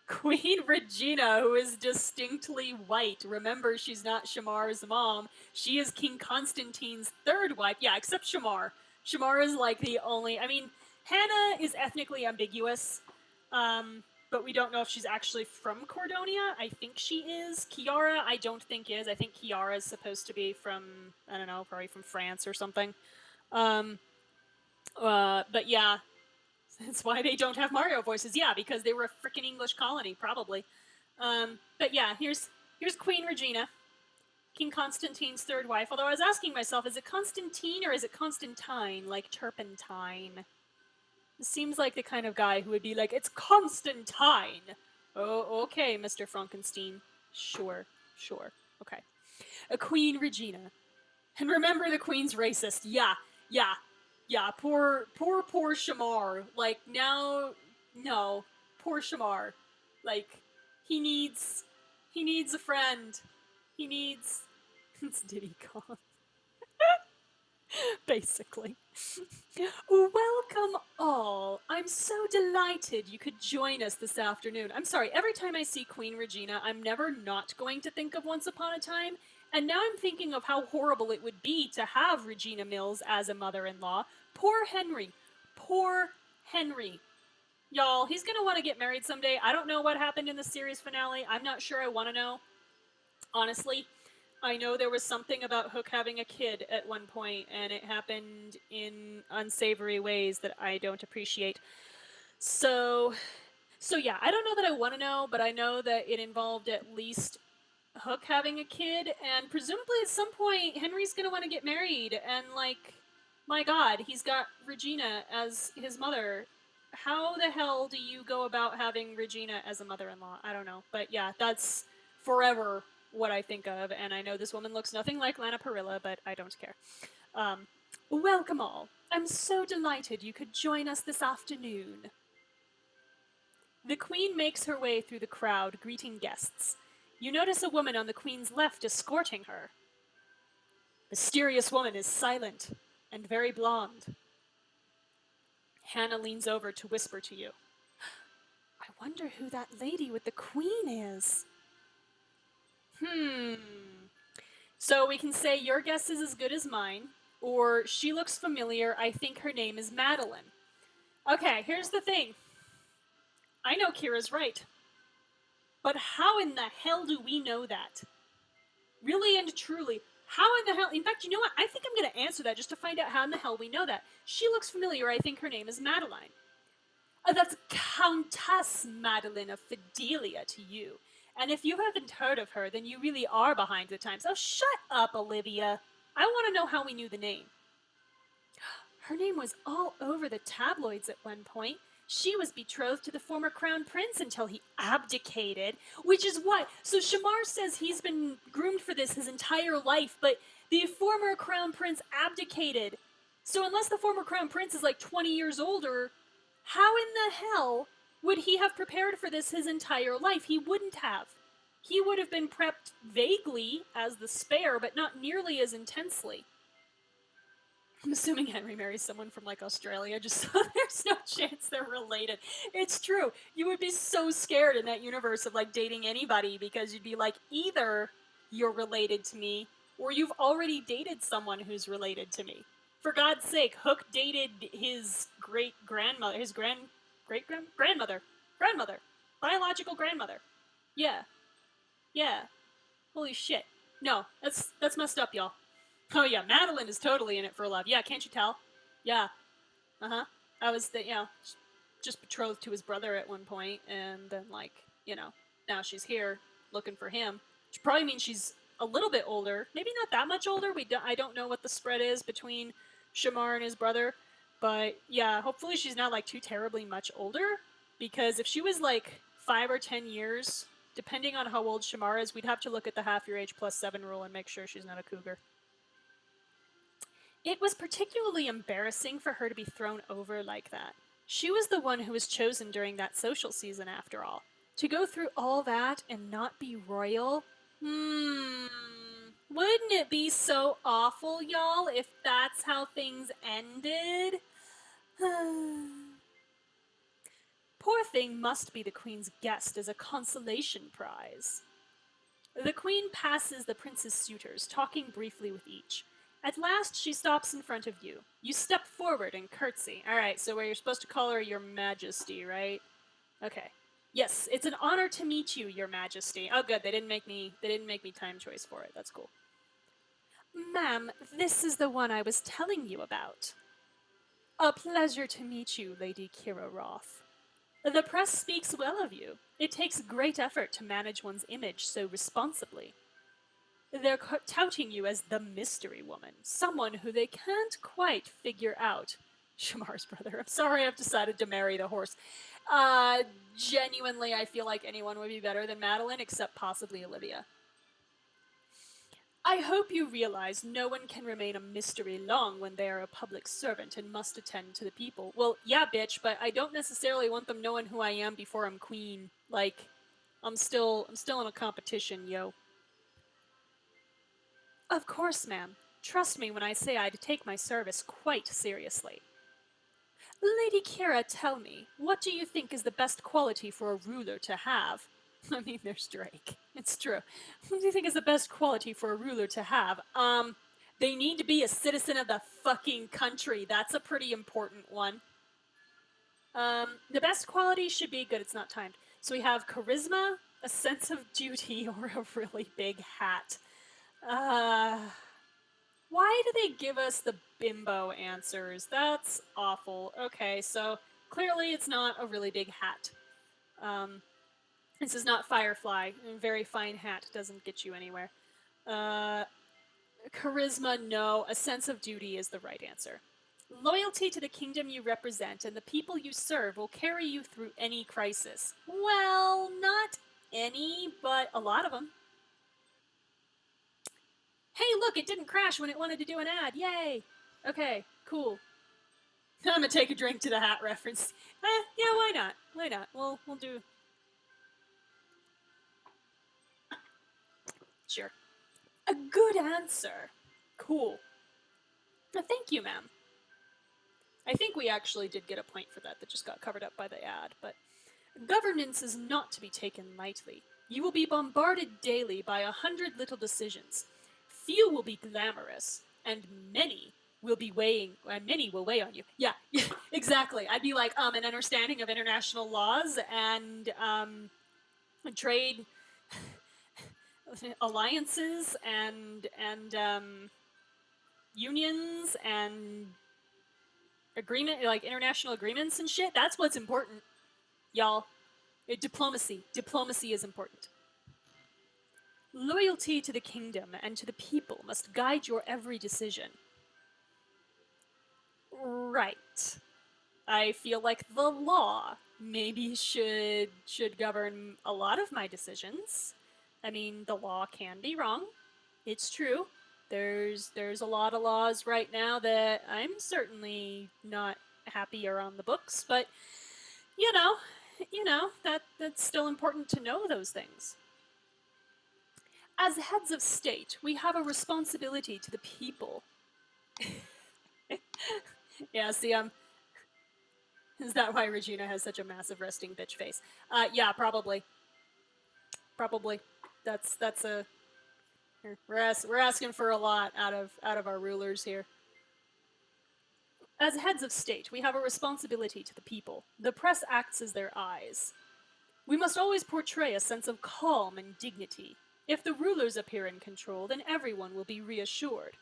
Queen Regina, who is distinctly white. Remember, she's not Shamar's mom. She is King Constantine's third wife. Yeah, except Shamar. Shamar is like the only... I mean, Hannah is ethnically ambiguous. But we don't know if she's actually from Cordonia. I think she is. Kiara, I don't think is. I think Kiara is supposed to be from, I don't know, probably from France or something. But yeah, that's why they don't have Mario voices. Yeah, because they were a freaking English colony, probably. But yeah, here's Queen Regina, King Constantine's third wife. Although I was asking myself, is it Constantine or is it Constantine, like turpentine? It seems like the kind of guy who would be like, it's Constantine. Oh, okay, Mr. Frankenstein. Sure, sure. Okay. A Queen Regina. And remember, the Queen's racist. Yeah, yeah, yeah. Poor Shamar. Like, now, no. Poor Shamar. Like, he needs, he needs a friend. He needs, it's Diddy Kong. Basically. Welcome all. I'm so delighted you could join us this afternoon. I'm sorry, every time I see Queen Regina, I'm never not going to think of Once Upon a Time. And now I'm thinking of how horrible it would be to have Regina Mills as a mother-in-law. Poor Henry. Poor Henry. Y'all, he's gonna want to get married someday. I don't know what happened in the series finale. I'm not sure I want to know. Honestly, I know there was something about Hook having a kid at one point, and it happened in unsavory ways that I don't appreciate. So, so yeah, I don't know that I want to know, but I know that it involved at least Hook having a kid, and presumably at some point Henry's gonna want to get married, and like, my God, he's got Regina as his mother. How the hell do you go about having Regina as a mother-in-law? I don't know, but yeah, that's forever what I think of, and I know this woman looks nothing like Lana Parrilla, but I don't care. Um, Welcome all. I'm so delighted you could join us this afternoon. The Queen makes her way through the crowd, greeting guests. You notice a woman on the Queen's left escorting her. Mysterious woman is silent and very blonde. Hannah leans over to whisper to you. I wonder who that lady with the Queen is. So we can say your guess is as good as mine, or she looks familiar, I think her name is Madeline. Okay, here's the thing. I know Kira's right. But how in the hell do we know that? Really and truly, how in the hell? In fact, you know what? I think I'm going to answer that just to find out how in the hell we know that. She looks familiar. I think her name is Madeline. That's Countess Madeline of Fidelia to you. And if you haven't heard of her, then you really are behind the times. Oh, shut up, Olivia. I want to know how we knew the name. Her name was all over the tabloids at one point. She was betrothed to the former crown prince until he abdicated, which is what? So Shamar says he's been groomed for this his entire life, but the former crown prince abdicated. So unless the former crown prince is like 20 years older, how in the hell would he have prepared for this his entire life? He wouldn't have. He would have been prepped vaguely as the spare, but not nearly as intensely. I'm assuming Henry marries someone from like Australia, just so there's no chance they're related. It's true. You would be so scared in that universe of like dating anybody because you'd be like, either you're related to me or you've already dated someone who's related to me. For God's sake, Hook dated his great grandmother, his grandmother, biological grandmother. Yeah, yeah. Holy shit. No, that's messed up, y'all. Oh yeah, Madeline is totally in it for love. Yeah, can't you tell? Yeah. Uh-huh. I was, just betrothed to his brother at one point, and then, like, now she's here looking for him. Which probably means she's a little bit older. Maybe not that much older. I don't know what the spread is between Shamar and his brother. But, yeah, hopefully she's not, like, too terribly much older. Because if she was, like, 5 or 10 years, depending on how old Shamar is, we'd have to look at the half your age plus 7 rule and make sure she's not a cougar. It was particularly embarrassing for her to be thrown over like that. She was the one who was chosen during that social season, after all. To go through all that and not be royal? Wouldn't it be so awful, y'all, if that's how things ended? Poor thing must be the Queen's guest as a consolation prize. The Queen passes the prince's suitors, talking briefly with each. At last, she stops in front of you. You step forward and curtsy. All right, so where you're supposed to call her Your Majesty, right? Okay. Yes, it's an honor to meet you, Your Majesty. Oh, good. They didn't make me time choice for it. That's cool. Ma'am, this is the one I was telling you about. A pleasure to meet you, Lady Kira Roth. The press speaks well of you. It takes great effort to manage one's image so responsibly. They're touting you as the mystery woman, someone who they can't quite figure out. Shamar's brother. I'm sorry I've decided to marry the horse. Genuinely, I feel like anyone would be better than Madeline, except possibly Olivia. I hope you realize no one can remain a mystery long when they are a public servant and must attend to the people. Well, yeah, bitch, but I don't necessarily want them knowing who I am before I'm queen. Like, I'm still in a competition, yo. Of course, ma'am. Trust me when I say I'd take my service quite seriously. Lady Kira, tell me, what do you think is the best quality for a ruler to have? I mean, there's Drake. It's true. What do you think is the best quality for a ruler to have? They need to be a citizen of the fucking country. That's a pretty important one. The best quality should be good. It's not timed. So we have charisma, a sense of duty, or a really big hat. Why do they give us the bimbo answers? That's awful. Okay, so clearly it's not a really big hat. This is not Firefly. A very fine hat doesn't get you anywhere. Charisma, no. A sense of duty is the right answer. Loyalty to the kingdom you represent and the people you serve will carry you through any crisis. Well, not any, but a lot of them. Hey, look, it didn't crash when it wanted to do an ad. Yay! Okay, cool. I'm gonna take a drink to the hat reference. Yeah, why not? Why not? We'll do. Sure. A good answer. Cool. Thank you, ma'am. I think we actually did get a point for that just got covered up by the ad, but governance is not to be taken lightly. You will be bombarded daily by 100 little decisions. Few will be glamorous, and many will weigh on you. Yeah, exactly. I'd be like, an understanding of international laws and trade alliances and unions and agreement, like international agreements and shit. That's what's important, y'all. Diplomacy is important. Loyalty to the kingdom and to the people must guide your every decision. Right. I feel like the law maybe should govern a lot of my decisions. I mean, the law can be wrong. It's true. There's a lot of laws right now that I'm certainly not happy are on the books, but you know, that's still important to know those things. As heads of state, we have a responsibility to the people. Yeah, see, is that why Regina has such a massive resting bitch face? Yeah, probably. Probably. That's a. We're asking for a lot out of our rulers here. As heads of state, we have a responsibility to the people. The press acts as their eyes. We must always portray a sense of calm and dignity. If the rulers appear in control, then everyone will be reassured.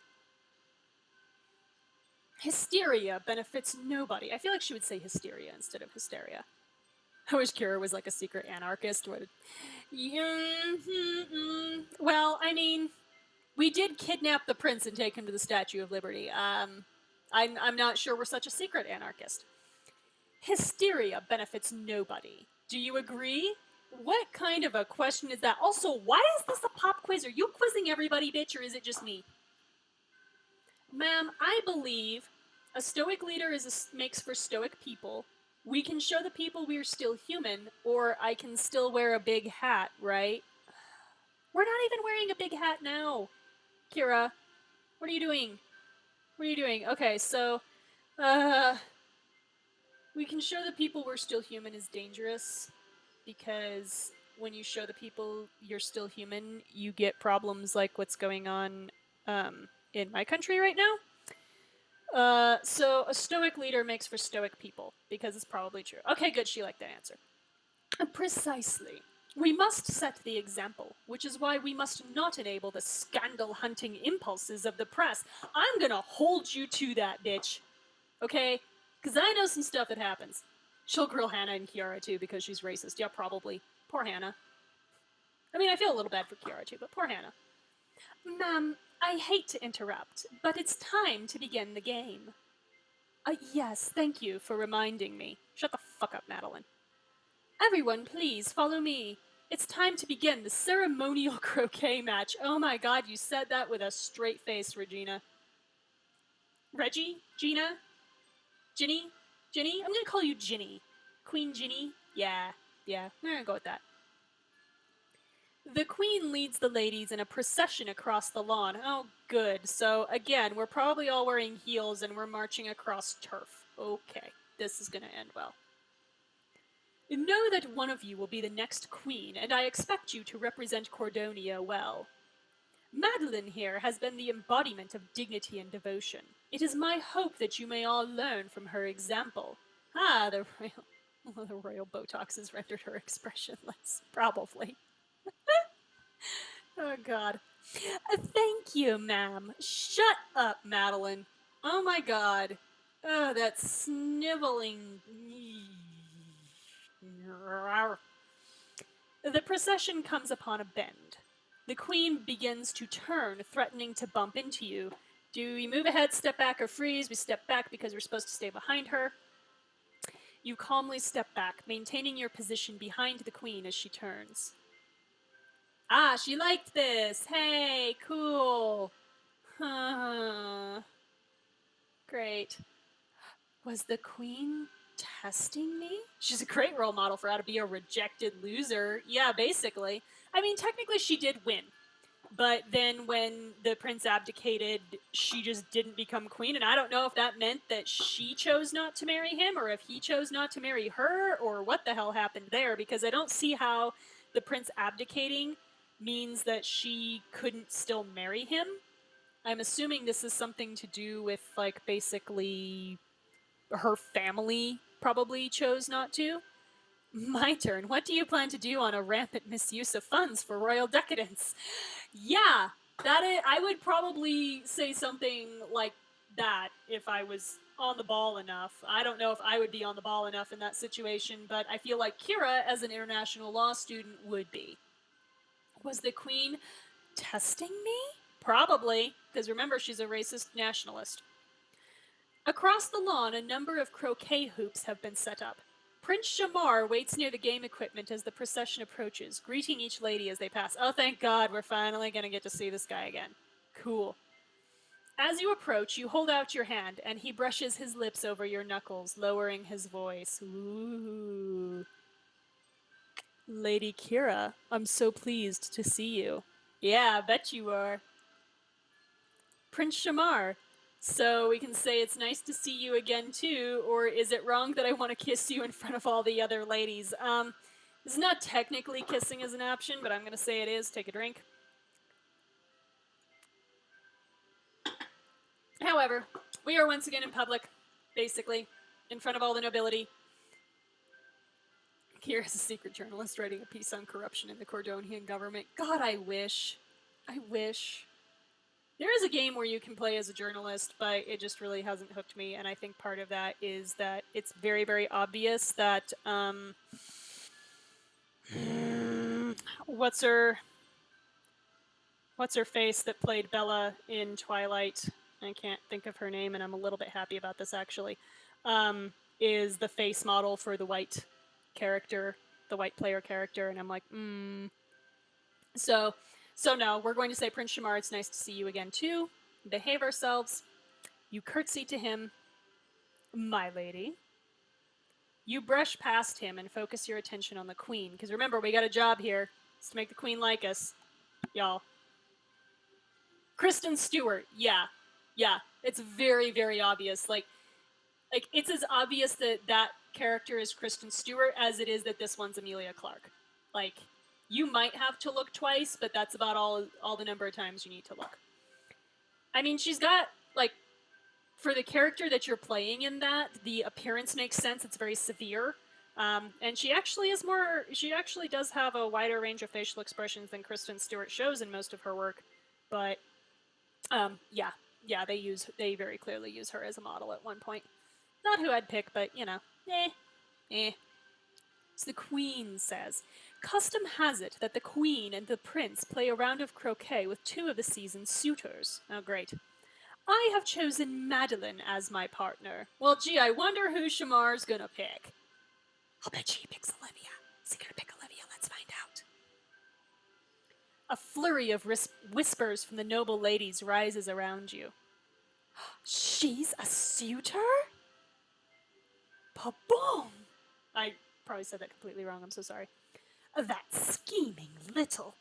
Hysteria benefits nobody. I feel like she would say hysteria instead of hysteria. I wish Kira was like a secret anarchist. Well, I mean, we did kidnap the prince and take him to the Statue of Liberty. I'm not sure we're such a secret anarchist. Hysteria benefits nobody. Do you agree? What kind of a question is that? Also, why is this a pop quiz? Are you quizzing everybody, bitch, or is it just me? Ma'am, I believe a stoic leader makes for stoic people. We can show the people we're still human, or I can still wear a big hat, right? We're not even wearing a big hat now. Kira, what are you doing? What are you doing? Okay, so, we can show the people we're still human is dangerous, because when you show the people you're still human, you get problems like what's going on in my country right now. So a stoic leader makes for stoic people, because it's probably true. Okay, good, she liked that answer. Precisely. We must set the example, which is why we must not enable the scandal-hunting impulses of the press. I'm gonna hold you to that, bitch. Okay? Because I know some stuff that happens. She'll grill Hannah and Kiara too because she's racist. Yeah, probably. Poor Hannah. I mean, I feel a little bad for Kiara too, but poor Hannah. Ma'am, I hate to interrupt, but it's time to begin the game. Yes, thank you for reminding me. Shut the fuck up, Madeline. Everyone, please follow me. It's time to begin the ceremonial croquet match. Oh my god, you said that with a straight face, Regina. Reggie? Gina? Ginny? Ginny? I'm gonna call you Ginny. Queen Ginny? Yeah, I'm gonna go with that. The queen leads the ladies in a procession across the lawn. Oh, good. So, again, we're probably all wearing heels and we're marching across turf. Okay, this is gonna end well. Know that one of you will be the next queen, and I expect you to represent Cordonia well. Madeline here has been the embodiment of dignity and devotion. It is my hope that you may all learn from her example. The royal Botox has rendered her expressionless, probably. Oh, God. Thank you, ma'am. Shut up, Madeline. Oh, my God. Oh, that sniveling. The procession comes upon a bend. The queen begins to turn, threatening to bump into you. Do we move ahead, step back, or freeze? We step back because we're supposed to stay behind her. You calmly step back, maintaining your position behind the queen as she turns. She liked this. Hey, cool. Great. Was the queen testing me? She's a great role model for how to be a rejected loser. Yeah, basically. I mean, technically she did win. But then when the prince abdicated, she just didn't become queen. And I don't know if that meant that she chose not to marry him or if he chose not to marry her or what the hell happened there, because I don't see how the prince abdicating means that she couldn't still marry him. I'm assuming this is something to do with, like, basically her family probably chose not to. My turn. What do you plan to do on a rampant misuse of funds for royal decadence? Yeah, I would probably say something like that if I was on the ball enough. I don't know if I would be on the ball enough in that situation, but I feel like Kira, as an international law student, would be. Was the queen testing me? Probably, because remember, she's a racist nationalist. Across the lawn, a number of croquet hoops have been set up. Prince Shamar waits near the game equipment as the procession approaches, greeting each lady as they pass. Oh, thank God, we're finally going to get to see this guy again. Cool. As you approach, you hold out your hand, and he brushes his lips over your knuckles, lowering his voice. Ooh. Lady Kira, I'm so pleased to see you. Yeah, I bet you are. Prince Shamar, so we can say it's nice to see you again too, or is it wrong that I want to kiss you in front of all the other ladies? This is not technically kissing as an option, but I'm going to say it is. Take a drink. However, we are once again in public, basically, in front of all the nobility. Here is a secret journalist writing a piece on corruption in the Cordonian government. God, I wish. I wish. There is a game where you can play as a journalist, but it just really hasn't hooked me, and I think part of that is that it's very, very obvious that, what's her face that played Bella in Twilight? I can't think of her name, and I'm a little bit happy about this, actually. Is the face model for the white character, the white player character, and I'm like, So no, we're going to say, Prince Shamar, it's nice to see you again too. Behave ourselves. You curtsy to him. My lady. You brush past him and focus your attention on the queen, because remember, we got a job here. It's to make the queen like us. Y'all. Kristen Stewart, yeah. It's very, very obvious. Like it's as obvious that that character is Kristen Stewart as it is that this one's Emilia Clarke. Like, you might have to look twice, but that's about all the number of times you need to look. I mean, she's got, like, for the character that you're playing in that, the appearance makes sense. It's very severe. And she actually does have a wider range of facial expressions than Kristen Stewart shows in most of her work. But, yeah, they very clearly use her as a model at one point. Not who I'd pick, but, you know, eh. So the Queen says, custom has it that the Queen and the Prince play a round of croquet with 2 of the season's suitors. Oh, great. I have chosen Madeline as my partner. Well, gee, I wonder who Shamar's gonna pick. I'll bet she picks Olivia. Is he gonna pick Olivia? Let's find out. A flurry of whispers from the noble ladies rises around you. She's a suitor? Pa-boom! I probably said that completely wrong. I'm so sorry. That scheming little.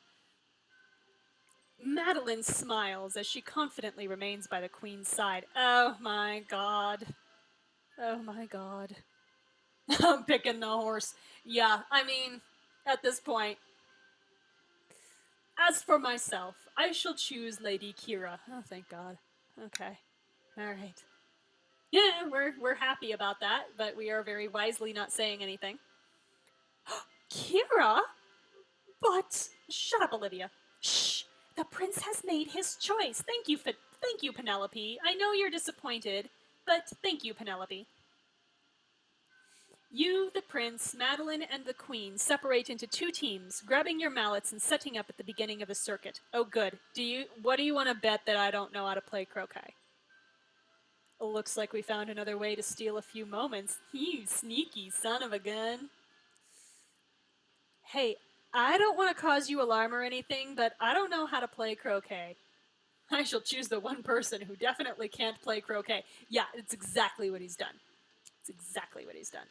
Madeline smiles as she confidently remains by the Queen's side. Oh my god. Oh my god. I'm picking the horse. Yeah, I mean, at this point. As for myself, I shall choose Lady Kira. Oh, thank God. Okay. Alright. Yeah, we're happy about that, but we are very wisely not saying anything. Kira? But shut up, Olivia. Shh. The prince has made his choice. Thank you, Penelope. I know you're disappointed, but thank you, Penelope. You, the prince, Madeline, and the queen separate into 2 teams, grabbing your mallets and setting up at the beginning of the circuit. Oh, good. What do you want to bet that I don't know how to play croquet? Looks like we found another way to steal a few moments. You sneaky son of a gun. Hey, I don't want to cause you alarm or anything, but I don't know how to play croquet. I shall choose the one person who definitely can't play croquet. Yeah, it's exactly what he's done. It's exactly what he's done.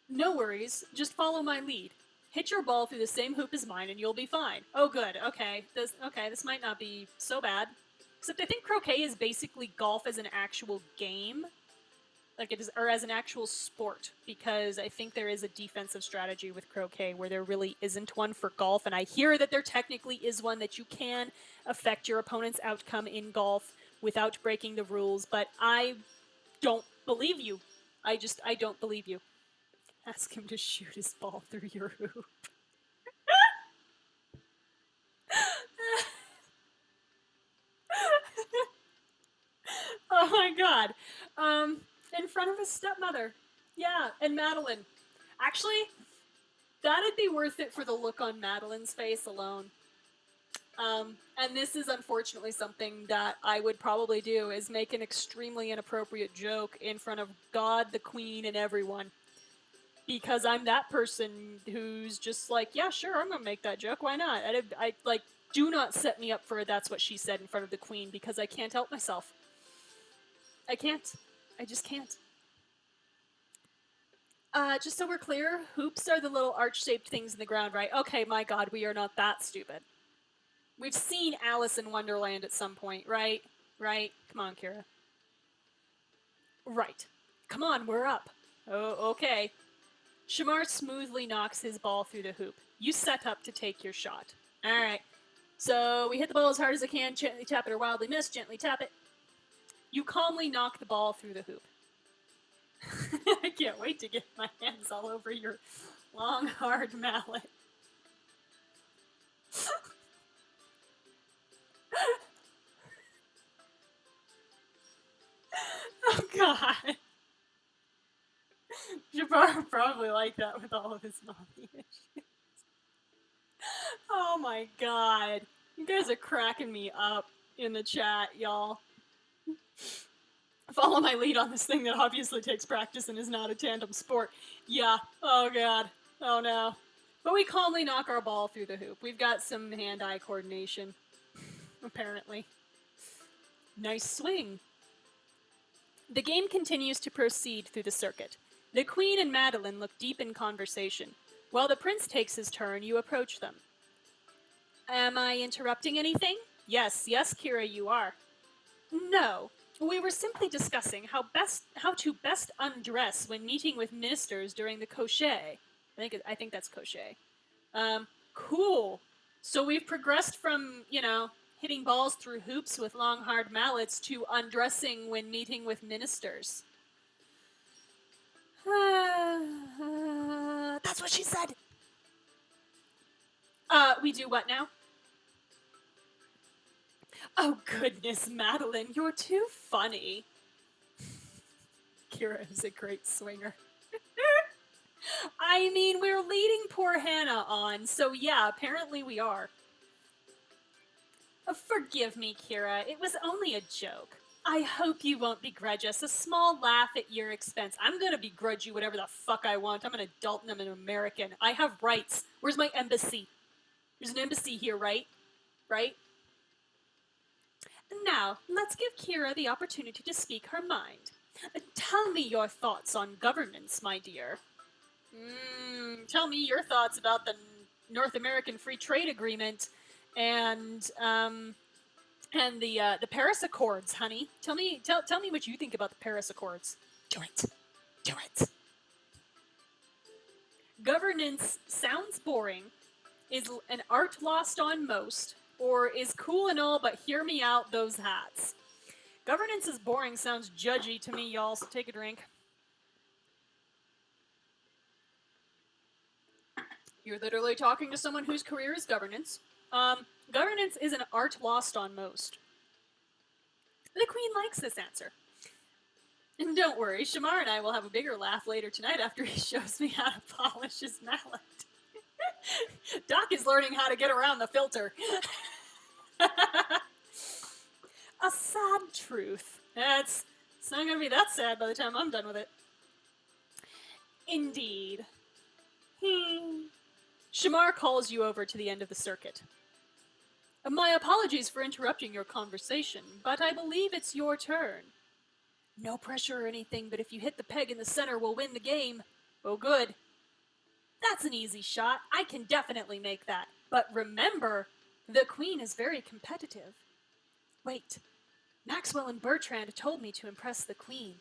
No worries, just follow my lead. Hit your ball through the same hoop as mine and you'll be fine. Oh good, okay. This might not be so bad. Except I think croquet is basically golf as an actual game. Like it is, or as an actual sport, because I think there is a defensive strategy with croquet where there really isn't one for golf, and I hear that there technically is one that you can affect your opponent's outcome in golf without breaking the rules, but I don't believe you. I don't believe you. Ask him to shoot his ball through your hoop. Oh my god. In front of his stepmother. Yeah, and Madeline. Actually, that'd be worth it for the look on Madeline's face alone. And this is unfortunately something that I would probably do, is make an extremely inappropriate joke in front of God, the Queen, and everyone. Because I'm that person who's just like, yeah, sure, I'm gonna make that joke. Why not? I like, do not set me up for a that's what she said in front of the Queen, because I can't help myself. I can't. I just can't. Just so we're clear, hoops are the little arch-shaped things in the ground, right? Okay, my god, we are not that stupid. We've seen Alice in Wonderland at some point, right? Right? Come on, Kira. Right. Come on, we're up. Oh, okay. Shamar smoothly knocks his ball through the hoop. You set up to take your shot. Alright. So we hit the ball as hard as I can, gently tap it or wildly miss, gently tap it. You calmly knock the ball through the hoop. I can't wait to get my hands all over your long, hard mallet. Oh god. Jabbar probably like that with all of his mommy issues. Oh my god. You guys are cracking me up in the chat, y'all. Follow my lead on this thing that obviously takes practice and is not a tandem sport. Yeah. Oh god. Oh no. But we calmly knock our ball through the hoop. We've got some hand-eye coordination, apparently. Nice swing. The game continues to proceed through the circuit. The Queen and Madeline look deep in conversation. While the Prince takes his turn, you approach them. Am I interrupting anything? Yes, Kira, you are. No. We were simply discussing how to best undress when meeting with ministers during the crochet. I think that's crochet. Cool. So we've progressed from, hitting balls through hoops with long, hard mallets to undressing when meeting with ministers. That's what she said. We do what now? Oh, goodness, Madeline, you're too funny. Kira is a great swinger. I mean, we're leading poor Hannah on, so yeah, apparently we are. Forgive me, Kira. It was only a joke. I hope you won't begrudge us a small laugh at your expense. I'm gonna begrudge you whatever the fuck I want. I'm an adult and I'm an American. I have rights. Where's my embassy? There's an embassy here, right? Right? Now, let's give Kira the opportunity to speak her mind. Tell me your thoughts on governance, my dear. Tell me your thoughts about the North American Free Trade Agreement and the Paris Accords, honey. Tell me what you think about the Paris Accords. Do it. Governance sounds boring, is an art lost on most, or is cool and all, but hear me out, those hats. Governance is boring sounds judgy to me, y'all, so take a drink. You're literally talking to someone whose career is governance. Governance is an art lost on most. The Queen likes this answer. And don't worry, Shamar and I will have a bigger laugh later tonight after he shows me how to polish his mallet. Doc is learning how to get around the filter. A sad truth. It's not going to be that sad by the time I'm done with it. Indeed. Shamar calls you over to the end of the circuit. My apologies for interrupting your conversation, but I believe it's your turn. No pressure or anything, but if you hit the peg in the center, we'll win the game. Oh, good. That's an easy shot. I can definitely make that. But remember, the Queen is very competitive. Wait, Maxwell and Bertrand told me to impress the Queen.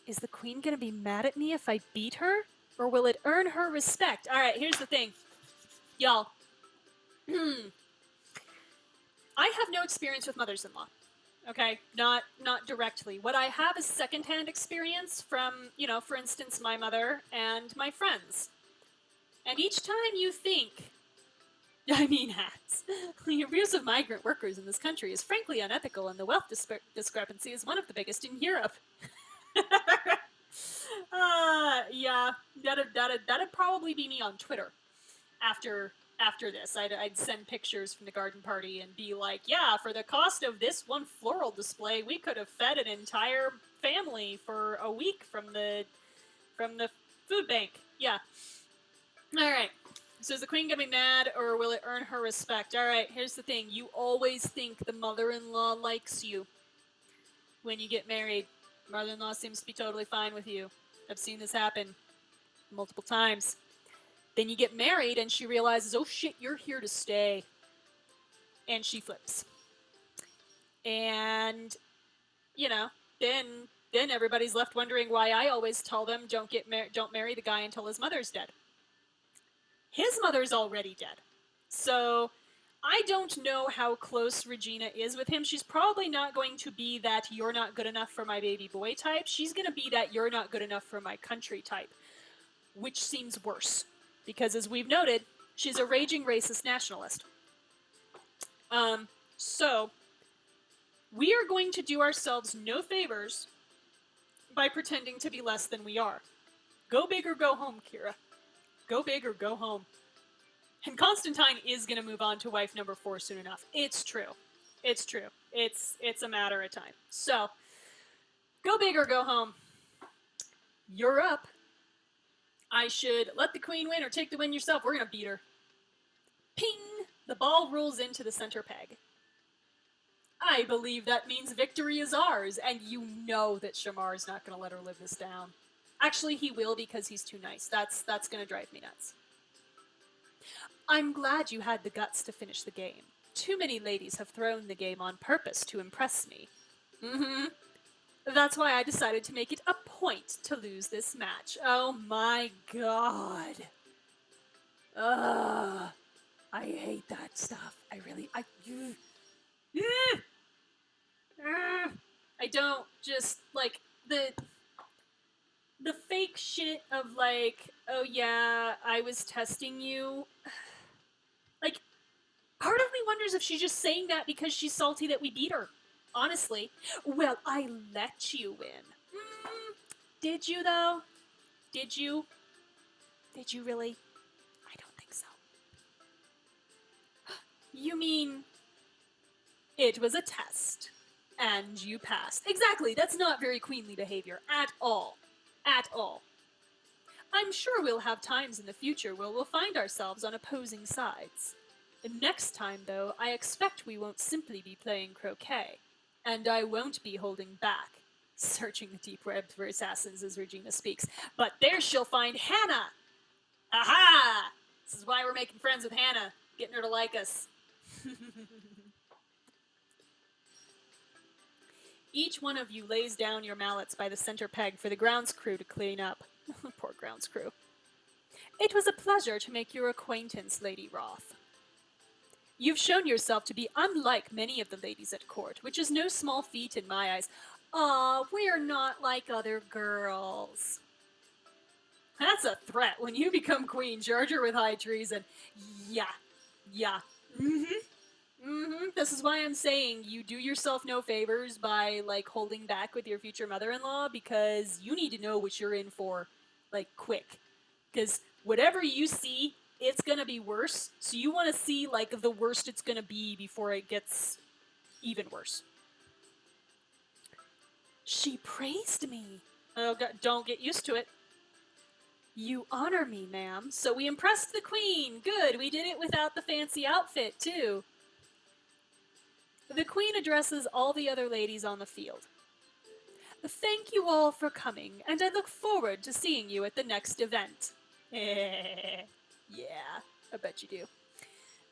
Is the Queen going to be mad at me if I beat her? Or will it earn her respect? All right, here's the thing. Y'all. I have no experience with mothers-in-law. Okay, not directly. What I have is secondhand experience from, for instance, my mother and my friends. And each time you think, the abuse of migrant workers in this country is frankly unethical, and the wealth discrepancy is one of the biggest in Europe. Yeah, that'd probably be me on Twitter after this. I'd send pictures from the garden party and be like, yeah, for the cost of this one floral display, we could have fed an entire family for a week from the food bank. Yeah. All right. So is the Queen gonna be mad, or will it earn her respect? All right, here's the thing. You always think the mother-in-law likes you when you get married. Mother-in-law seems to be totally fine with you. I've seen this happen multiple times. Then you get married and she realizes, oh shit, you're here to stay. And she flips. And, then everybody's left wondering why I always tell them don't marry the guy until his mother's dead. His mother's already dead. So I don't know how close Regina is with him. She's probably not going to be that you're not good enough for my baby boy type. She's going to be that you're not good enough for my country type, which seems worse. Because as we've noted, she's a raging racist nationalist. So we are going to do ourselves no favors by pretending to be less than we are. Go big or go home, Kira. Go big or go home. And Constantine is going to move on to wife number 4 soon enough. It's true. It's true. It's a matter of time. So, go big or go home. You're up. I should let the Queen win or take the win yourself. We're going to beat her. Ping! The ball rolls into the center peg. I believe that means victory is ours, and you know that Shamar is not going to let her live this down. Actually, he will because he's too nice. That's going to drive me nuts. I'm glad you had the guts to finish the game. Too many ladies have thrown the game on purpose to impress me. That's why I decided to make it a point to lose this match. Oh my god. Ugh. I hate that stuff. I don't just, like, the fake shit of, like, oh yeah, I was testing you. Like, part of me wonders if she's just saying that because she's salty that we beat her. Honestly. Well, I let you win. Did you, though? Did you? Did you really? I don't think so. You mean it was a test, and you passed? Exactly, that's not very queenly behavior at all. At all. I'm sure we'll have times in the future where we'll find ourselves on opposing sides. The next time, though, I expect we won't simply be playing croquet, and I won't be holding back, searching the deep web for assassins as Regina speaks. But there she'll find Hannah! Aha! This is why we're making friends with Hannah, getting her to like us. Each one of you lays down your mallets by the center peg for the grounds crew to clean up. Poor grounds crew. It was a pleasure to make your acquaintance, Lady Roth. You've shown yourself to be unlike many of the ladies at court, which is no small feat in my eyes. Aw, we're not like other girls. That's a threat. When you become queen, charge her with high treason. Yeah. This is why I'm saying you do yourself no favors by, like, holding back with your future mother-in-law, because you need to know what you're in for, like, quick. Because whatever you see, it's gonna be worse. So you want to see, like, the worst it's gonna be before it gets even worse. She praised me. Oh, don't get used to it. You honor me, ma'am. So we impressed the queen. Good, we did it without the fancy outfit, too. The queen addresses all the other ladies on the field. Thank you all for coming, and I look forward to seeing you at the next event. Yeah, I bet you do.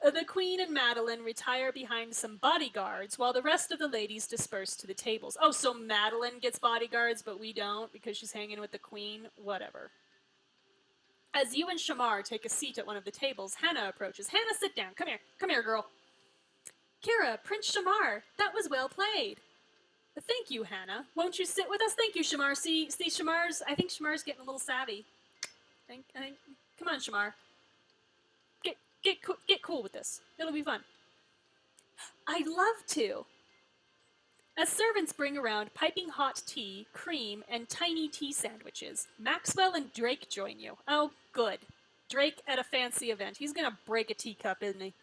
The queen and Madeline retire behind some bodyguards while the rest of the ladies disperse to the tables. Oh, so Madeline gets bodyguards, but we don't because she's hanging with the queen? Whatever. As you and Shamar take a seat at one of the tables, Hannah approaches. Hannah, sit down. Come here. Come here, girl. Kira, Prince Shamar, that was well played. Thank you, Hannah. Won't you sit with us? Thank you, Shamar. See, I think Shamar's getting a little savvy. Come on, Shamar. Get cool with this. It'll be fun. I'd love to. As servants bring around piping hot tea, cream, and tiny tea sandwiches, Maxwell and Drake join you. Oh, good. Drake at a fancy event. He's gonna break a teacup, isn't he?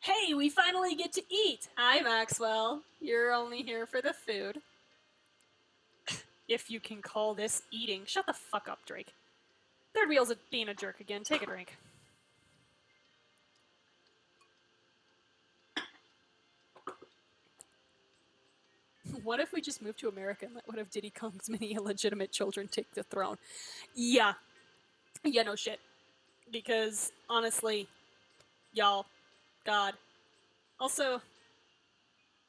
Hey, we finally get to eat! Hi, Maxwell. You're only here for the food. If you can call this eating. Shut the fuck up, Drake. Third wheel's being a jerk again. Take a drink. What if we just moved to America and let one of Diddy Kong's many illegitimate children take the throne? Yeah. Yeah, no shit. Because, honestly, y'all, God. Also,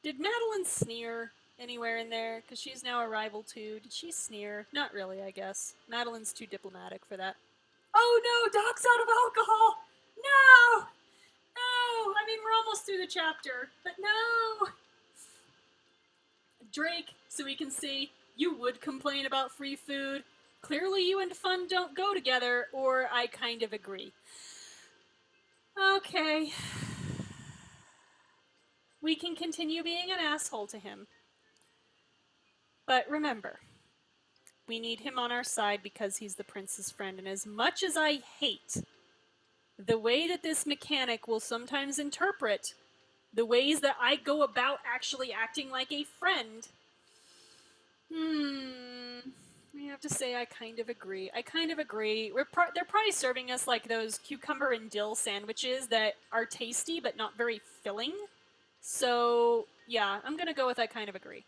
did Madeline sneer anywhere in there? Because she's now a rival too. Did she sneer? Not really, I guess. Madeline's too diplomatic for that. Oh no, Doc's out of alcohol! No! No! I mean, we're almost through the chapter, but no! Drake, so we can see, you would complain about free food. Clearly you and fun don't go together, or I kind of agree. Okay. We can continue being an asshole to him. But remember, we need him on our side because he's the prince's friend, and as much as I hate the way that this mechanic will sometimes interpret the ways that I go about actually acting like a friend, I have to say I kind of agree. They're probably serving us like those cucumber and dill sandwiches that are tasty but not very filling. So, yeah, I'm gonna go with I kind of agree.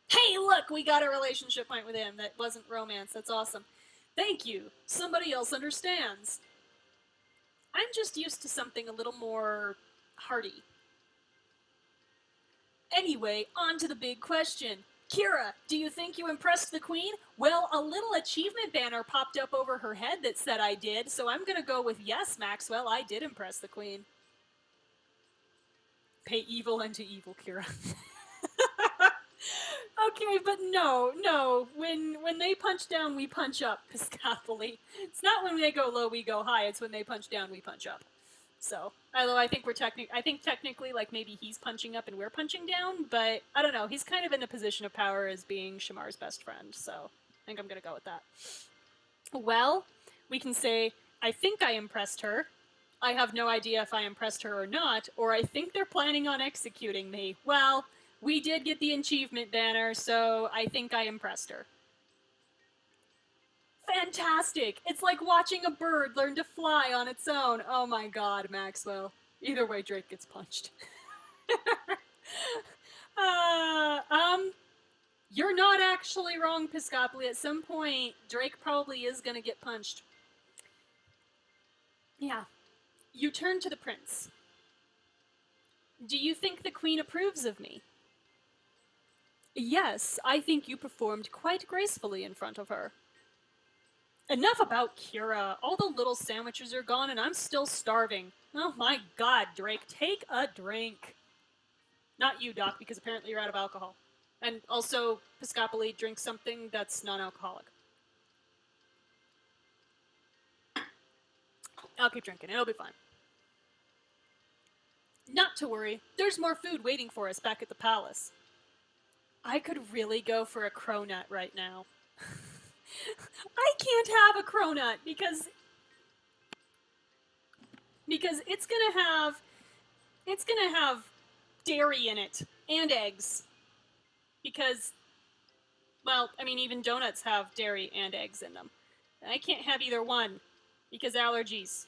Hey, look! We got a relationship point with him that wasn't romance. That's awesome. Thank you. Somebody else understands. I'm just used to something a little more hearty. Anyway, on to the big question. Kira, do you think you impressed the queen? Well, a little achievement banner popped up over her head that said I did, so I'm gonna go with yes, Maxwell, I did impress the queen. Pay evil unto evil, Kira. Okay, but no. When they punch down, we punch up, Piscathlete. It's not when they go low, we go high. It's when they punch down, we punch up. So, although I think technically, like, maybe he's punching up and we're punching down, but I don't know. He's kind of in a position of power as being Shamar's best friend, so I think I'm gonna go with that. Well, we can say, I think I impressed her. I have no idea if I impressed her or not, or I think they're planning on executing me. Well, we did get the achievement banner, so I think I impressed her. Fantastic! It's like watching a bird learn to fly on its own. Oh my god, Maxwell. Either way, Drake gets punched. uh, um, you're not actually wrong, Piscopoli. At some point, Drake probably is gonna get punched. Yeah. You turn to the prince. Do you think the queen approves of me? Yes, I think you performed quite gracefully in front of her. Enough about Kira. All the little sandwiches are gone and I'm still starving. Oh my god, Drake, take a drink. Not you, Doc, because apparently you're out of alcohol. And also, Piscopoli, drink something that's non-alcoholic. I'll keep drinking, it'll be fine. Not to worry, there's more food waiting for us back at the palace. I could really go for a cronut right now. I can't have a cronut because it's gonna have dairy in it and eggs. Because, well, I mean, even donuts have dairy and eggs in them. And I can't have either one because allergies.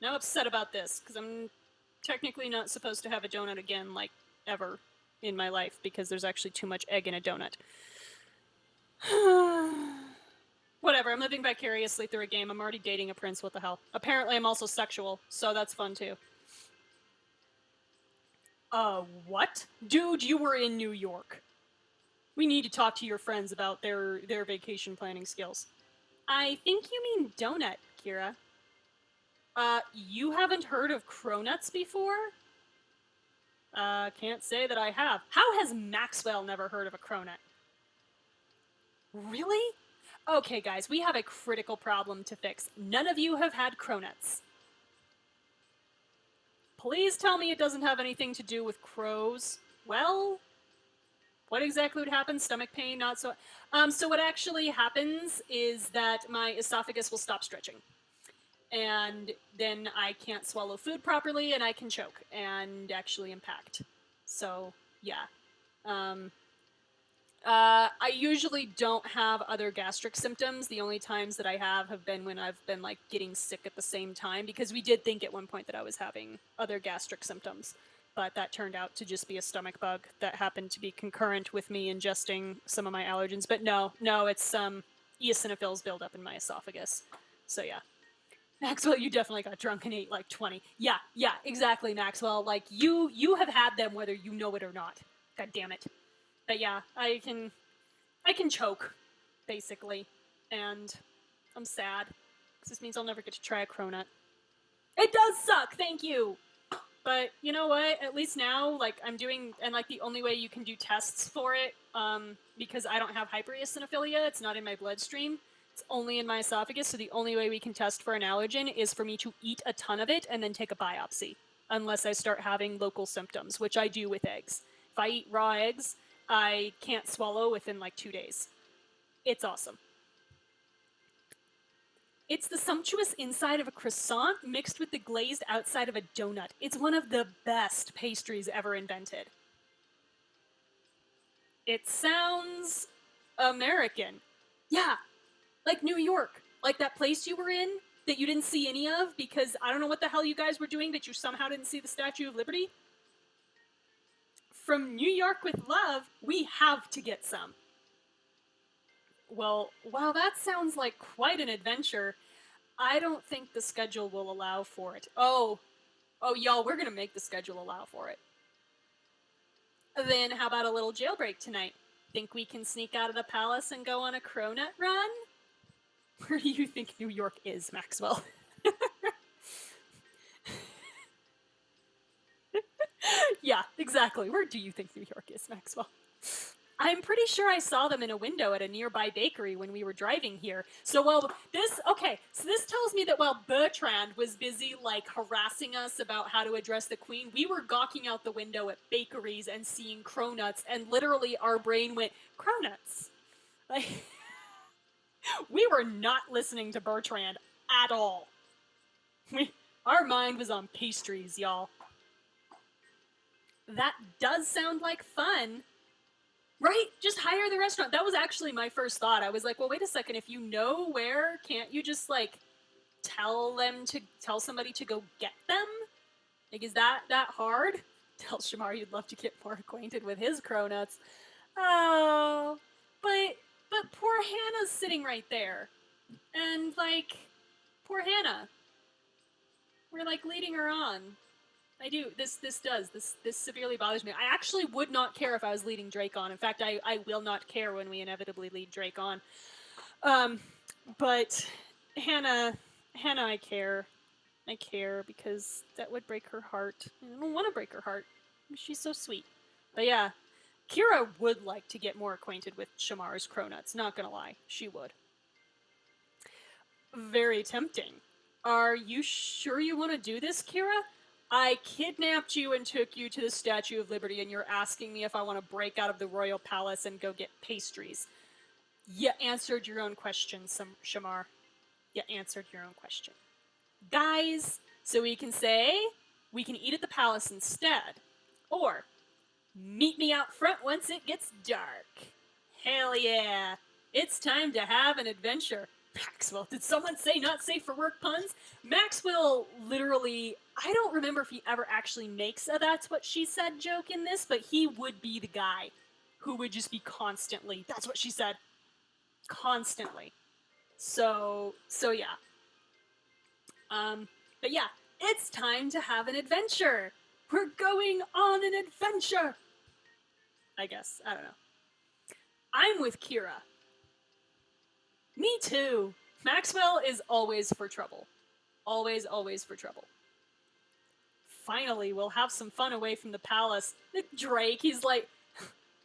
Now I'm upset about this because I'm technically not supposed to have a donut again, like, ever in my life because there's actually too much egg in a donut. Whatever, I'm living vicariously through a game. I'm already dating a prince, what the hell. Apparently I'm also sexual, so that's fun too. What? Dude, you were in New York. We need to talk to your friends about their vacation planning skills. I think you mean donut, Kira. You haven't heard of cronuts before? Can't say that I have. How has Maxwell never heard of a cronut? Really? Okay, guys, we have a critical problem to fix. None of you have had cronuts. Please tell me it doesn't have anything to do with crows. Well, what exactly would happen? Stomach pain, not so... so what actually happens is that my esophagus will stop stretching. And then I can't swallow food properly, and I can choke and actually impact. So, yeah. I usually don't have other gastric symptoms. The only times that I have been when I've been, like, getting sick at the same time, because we did think at one point that I was having other gastric symptoms. But that turned out to just be a stomach bug that happened to be concurrent with me ingesting some of my allergens. But no, it's eosinophils build up in my esophagus. So yeah. Maxwell, you definitely got drunk and ate like 20. Yeah, exactly, Maxwell. Like, you have had them whether you know it or not. God damn it. But yeah, I can choke, basically. And I'm sad. Because this means I'll never get to try a cronut. It does suck, thank you! But you know what? At least now, like, I'm doing, and like the only way you can do tests for it, because I don't have hypereosinophilia, it's not in my bloodstream, it's only in my esophagus, so the only way we can test for an allergen is for me to eat a ton of it and then take a biopsy, unless I start having local symptoms, which I do with eggs. If I eat raw eggs, I can't swallow within like 2 days. It's awesome. It's the sumptuous inside of a croissant mixed with the glazed outside of a donut. It's one of the best pastries ever invented. It sounds American. Yeah, like New York. Like that place you were in that you didn't see any of because I don't know what the hell you guys were doing, but you somehow didn't see the Statue of Liberty. From New York with love, we have to get some. Well, wow, that sounds like quite an adventure. I don't think the schedule will allow for it. Oh, y'all, we're gonna make the schedule allow for it. Then how about a little jailbreak tonight? Think we can sneak out of the palace and go on a cronut run? Where do you think New York is, Maxwell? Yeah, exactly. Where do you think New York is, Maxwell? I'm pretty sure I saw them in a window at a nearby bakery when we were driving here. So this tells me that while Bertrand was busy like harassing us about how to address the queen, we were gawking out the window at bakeries and seeing cronuts, and literally our brain went, cronuts. Like, we were not listening to Bertrand at all. Our mind was on pastries, y'all. That does sound like fun. Right? Just hire the restaurant. That was actually my first thought. I was like, well, wait a second. If you know where, can't you just like tell somebody to go get them? Like, is that hard? Tell Shamar you'd love to get more acquainted with his cronuts. Oh, but poor Hannah's sitting right there, and like, poor Hannah. We're like leading her on. I do. This severely bothers me. I actually would not care if I was leading Drake on. In fact, I will not care when we inevitably lead Drake on. But Hannah, I care. I care because that would break her heart. I don't want to break her heart. She's so sweet. But yeah, Kira would like to get more acquainted with Shamar's cronuts. Not gonna lie, she would. Very tempting. Are you sure you want to do this, Kira? I kidnapped you and took you to the Statue of Liberty, and you're asking me if I want to break out of the royal palace and go get pastries. You answered your own question, Shamar. You answered your own question. Guys, so we can say, we can eat at the palace instead. Or, meet me out front once it gets dark. Hell yeah. It's time to have an adventure. Maxwell, did someone say not safe for work puns? Maxwell literally, I don't remember if he ever actually makes a that's what she said joke in this, but he would be the guy who would just be constantly, that's what she said. Constantly. So yeah. But yeah, it's time to have an adventure. We're going on an adventure. I guess, I don't know. I'm with Kira. Me too. Maxwell is always for trouble. Always, always for trouble. Finally, we'll have some fun away from the palace. Drake, he's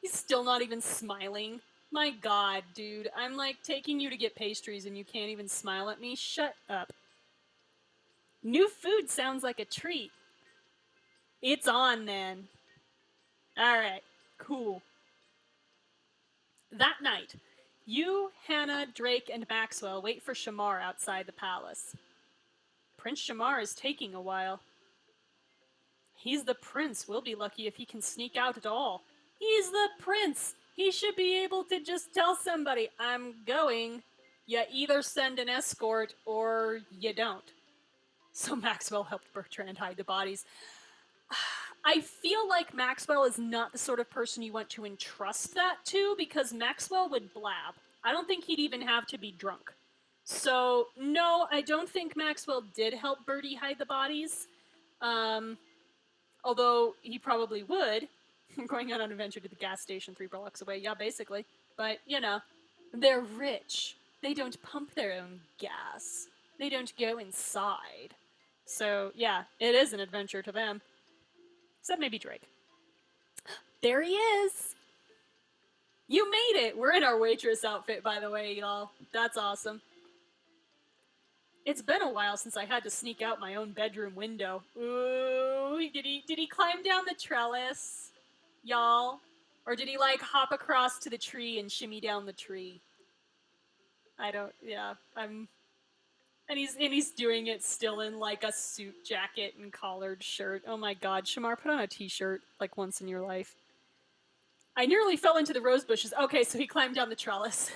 still not even smiling. My god, dude. I'm like taking you to get pastries and you can't even smile at me? Shut up. New food sounds like a treat. It's on then. Alright, cool. That night, you, Hannah, Drake, and Maxwell wait for Shamar outside the palace. Prince Shamar is taking a while. He's the prince. We'll be lucky if he can sneak out at all. He's the prince. He should be able to just tell somebody, I'm going. You either send an escort or you don't. So Maxwell helped Bertrand hide the bodies. I feel like Maxwell is not the sort of person you want to entrust that to, because Maxwell would blab. I don't think he'd even have to be drunk. So, no, I don't think Maxwell did help Bertie hide the bodies. Although he probably would. Going on an adventure to the gas station 3 blocks away. Yeah, basically. But, you know, they're rich. They don't pump their own gas. They don't go inside. So, yeah, it is an adventure to them. Except maybe Drake. There he is! You made it! We're in our waitress outfit, by the way, y'all. That's awesome. It's been a while since I had to sneak out my own bedroom window. Ooh, did he climb down the trellis, y'all? Or did he, like, hop across to the tree and shimmy down the tree? And he's doing it still in, like, a suit jacket and collared shirt. Oh my god, Shamar, put on a t-shirt, like, once in your life. I nearly fell into the rose bushes. Okay, so he climbed down the trellis.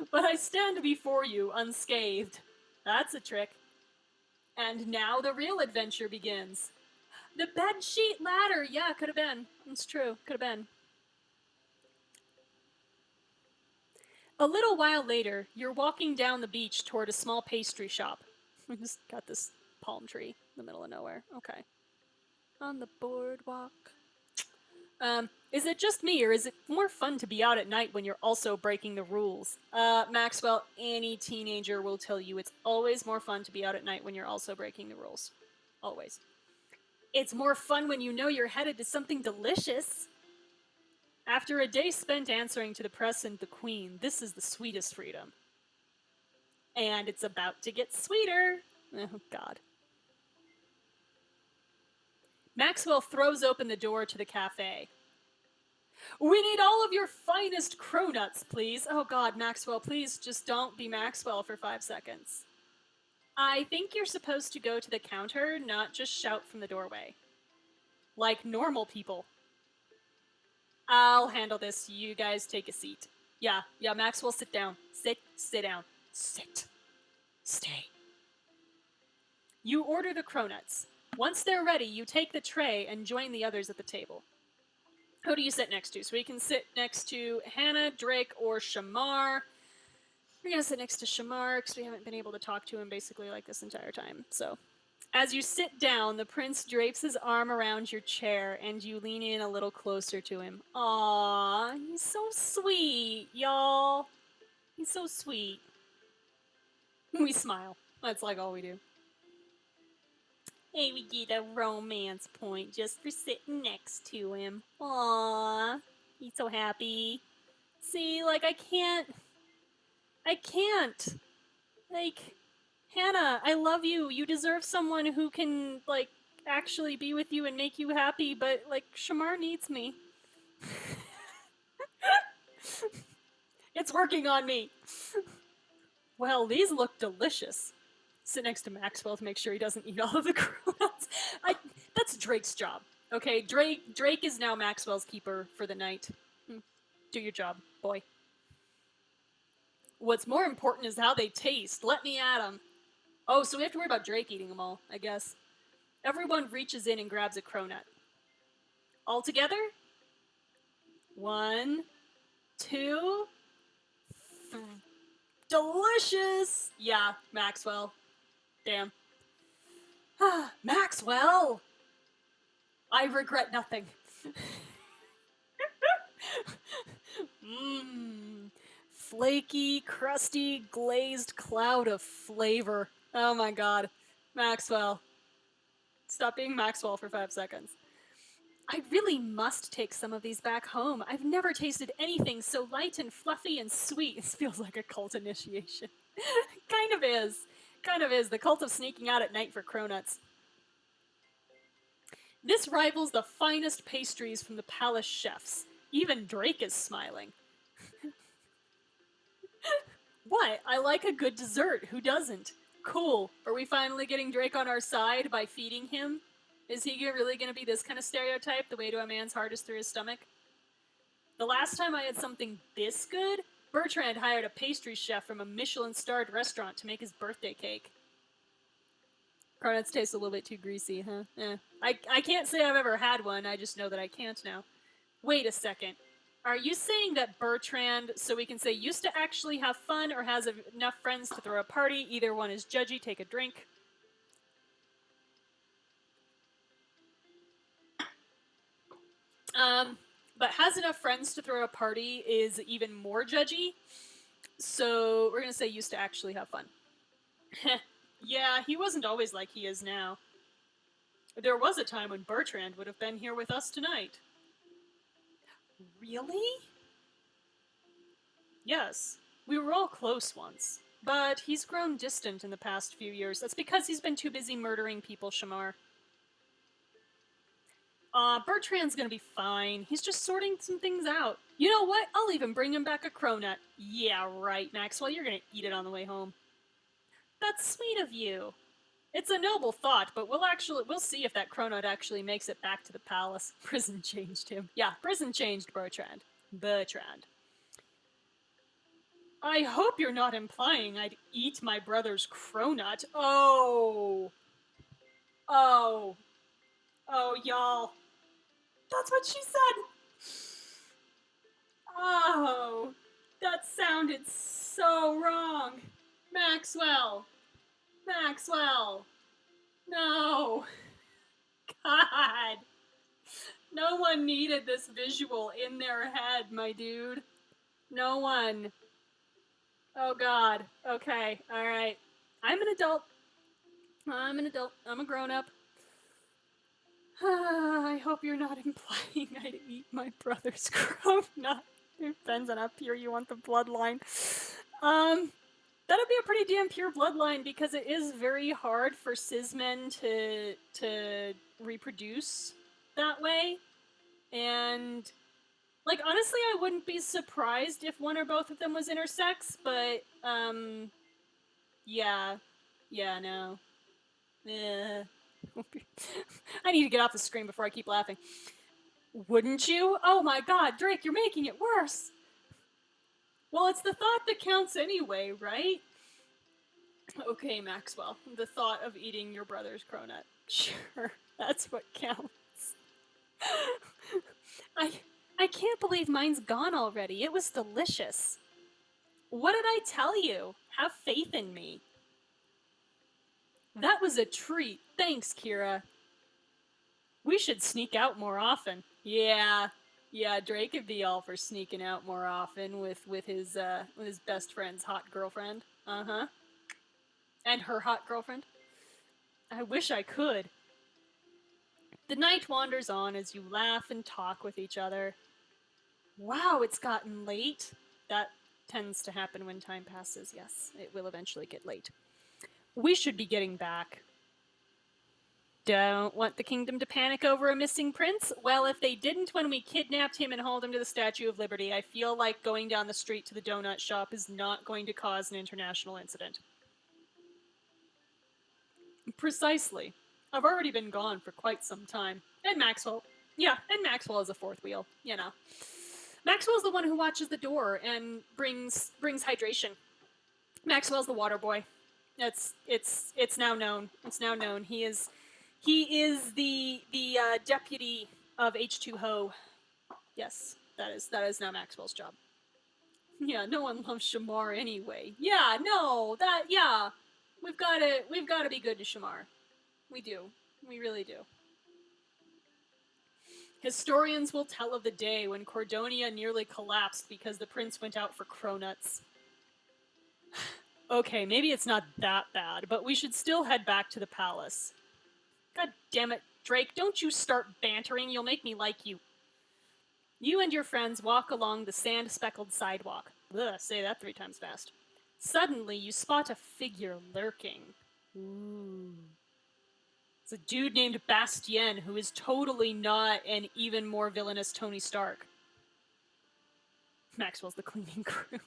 But I stand before you, unscathed. That's a trick. And now the real adventure begins. The bedsheet ladder! Yeah, could have been. It's true, could have been. A little while later, you're walking down the beach toward a small pastry shop. We just got this palm tree in the middle of nowhere. Okay. On the boardwalk. Is it just me, or is it more fun to be out at night when you're also breaking the rules? Maxwell, any teenager will tell you it's always more fun to be out at night when you're also breaking the rules. Always. It's more fun when you know you're headed to something delicious. After a day spent answering to the press and the queen, this is the sweetest freedom. And it's about to get sweeter. Oh, God. Maxwell throws open the door to the cafe. We need all of your finest cronuts, please. Oh, God, Maxwell, please just don't be Maxwell for 5 seconds. I think you're supposed to go to the counter, not just shout from the doorway. Like normal people. I'll handle this. You guys take a seat. Yeah, Maxwell, sit down. Sit down. Sit. Stay. You order the cronuts. Once they're ready, you take the tray and join the others at the table. Who do you sit next to? So we can sit next to Hannah, Drake, or Shamar. We're gonna sit next to Shamar because we haven't been able to talk to him basically like this entire time. So, as you sit down, the prince drapes his arm around your chair and you lean in a little closer to him. Aww, he's so sweet, y'all. He's so sweet. We smile. That's like all we do. Hey, we get a romance point just for sitting next to him. Aww, he's so happy. See, like, I can't. Like, Hannah, I love you. You deserve someone who can, like, actually be with you and make you happy, but, like, Shamar needs me. It's working on me. Well, these look delicious. Sit next to Maxwell to make sure he doesn't eat all of the cronuts. That's Drake's job. Okay, Drake is now Maxwell's keeper for the night. Do your job, boy. What's more important is how they taste. Let me at them. Oh, so we have to worry about Drake eating them all, I guess. Everyone reaches in and grabs a cronut. All together? 1, 2, 3. Delicious! Yeah, Maxwell. Damn. Maxwell! I regret nothing. Flaky, crusty, glazed cloud of flavor. Oh my god. Maxwell. Stop being Maxwell for 5 seconds. I really must take some of these back home. I've never tasted anything so light and fluffy and sweet. This feels like a cult initiation. Kind of is. The cult of sneaking out at night for cronuts. This rivals the finest pastries from the palace chefs. Even Drake is smiling. What? I like a good dessert. Who doesn't? Cool. Are we finally getting Drake on our side by feeding him? Is he really going to be this kind of stereotype? The way to a man's heart is through his stomach? The last time I had something this good, Bertrand hired a pastry chef from a Michelin-starred restaurant to make his birthday cake. Cronuts taste a little bit too greasy, huh? I can't say I've ever had one, I just know that I can't now. Wait a second. Are you saying that Bertrand, so we can say, used to actually have fun or has enough friends to throw a party? Either one is judgy, take a drink. But has enough friends to throw a party is even more judgy. So we're going to say used to actually have fun. Yeah, he wasn't always like he is now. There was a time when Bertrand would have been here with us tonight. Really? Yes. We were all close once. But he's grown distant in the past few years. That's because he's been too busy murdering people, Shamar. Bertrand's gonna be fine. He's just sorting some things out. You know what? I'll even bring him back a cronut. Yeah, right, Maxwell. You're gonna eat it on the way home. That's sweet of you. It's a noble thought, but we'll see if that cronut actually makes it back to the palace. Prison changed him. Yeah, prison changed Bertrand. I hope you're not implying I'd eat my brother's cronut. Oh, y'all. That's what she said. Oh, that sounded so wrong. Maxwell. No. God. No one needed this visual in their head, my dude. No one. Oh god. Okay. Alright. I'm an adult. I'm a grown-up. I hope you're not implying I'd eat my brother's cronut. It depends on how pure you want the bloodline. That'd be a pretty damn pure bloodline because it is very hard for cis men to reproduce that way. And like honestly, I wouldn't be surprised if one or both of them was intersex, but yeah, no. I need to get off the screen before I keep laughing. Wouldn't you? Oh my god, Drake, you're making it worse. Well, it's the thought that counts anyway, right? Okay, Maxwell, the thought of eating your brother's cronut. Sure, that's what counts. I can't believe mine's gone already. It was delicious. What did I tell you? Have faith in me. That was a treat. Thanks, Kira. We should sneak out more often. Yeah, Drake would be all for sneaking out more often with his best friend's hot girlfriend. Uh-huh. And her hot girlfriend. I wish I could. The night wanders on as you laugh and talk with each other. Wow, it's gotten late. That tends to happen when time passes, yes. It will eventually get late. We should be getting back. Don't want the kingdom to panic over a missing prince? Well, if they didn't when we kidnapped him and hauled him to the Statue of Liberty, I feel like going down the street to the donut shop is not going to cause an international incident. Precisely. I've already been gone for quite some time. And Maxwell. Yeah, and Maxwell is a fourth wheel, you know. Maxwell's the one who watches the door and brings hydration. Maxwell's the water boy. It's now known. It's now known. He is the deputy of H2Ho. Yes, that is now Maxwell's job. Yeah, no one loves Shamar anyway. Yeah, no, we've got to be good to Shamar. We do. We really do. Historians will tell of the day when Cordonia nearly collapsed because the prince went out for cronuts. Okay, maybe it's not that bad, but we should still head back to the palace. God damn it, Drake, don't you start bantering, you'll make me like you. You and your friends walk along the sand-speckled sidewalk. Ugh, say that 3 times fast. Suddenly, you spot a figure lurking. Ooh. It's a dude named Bastien who is totally not an even more villainous Tony Stark. Maxwell's the cleaning crew.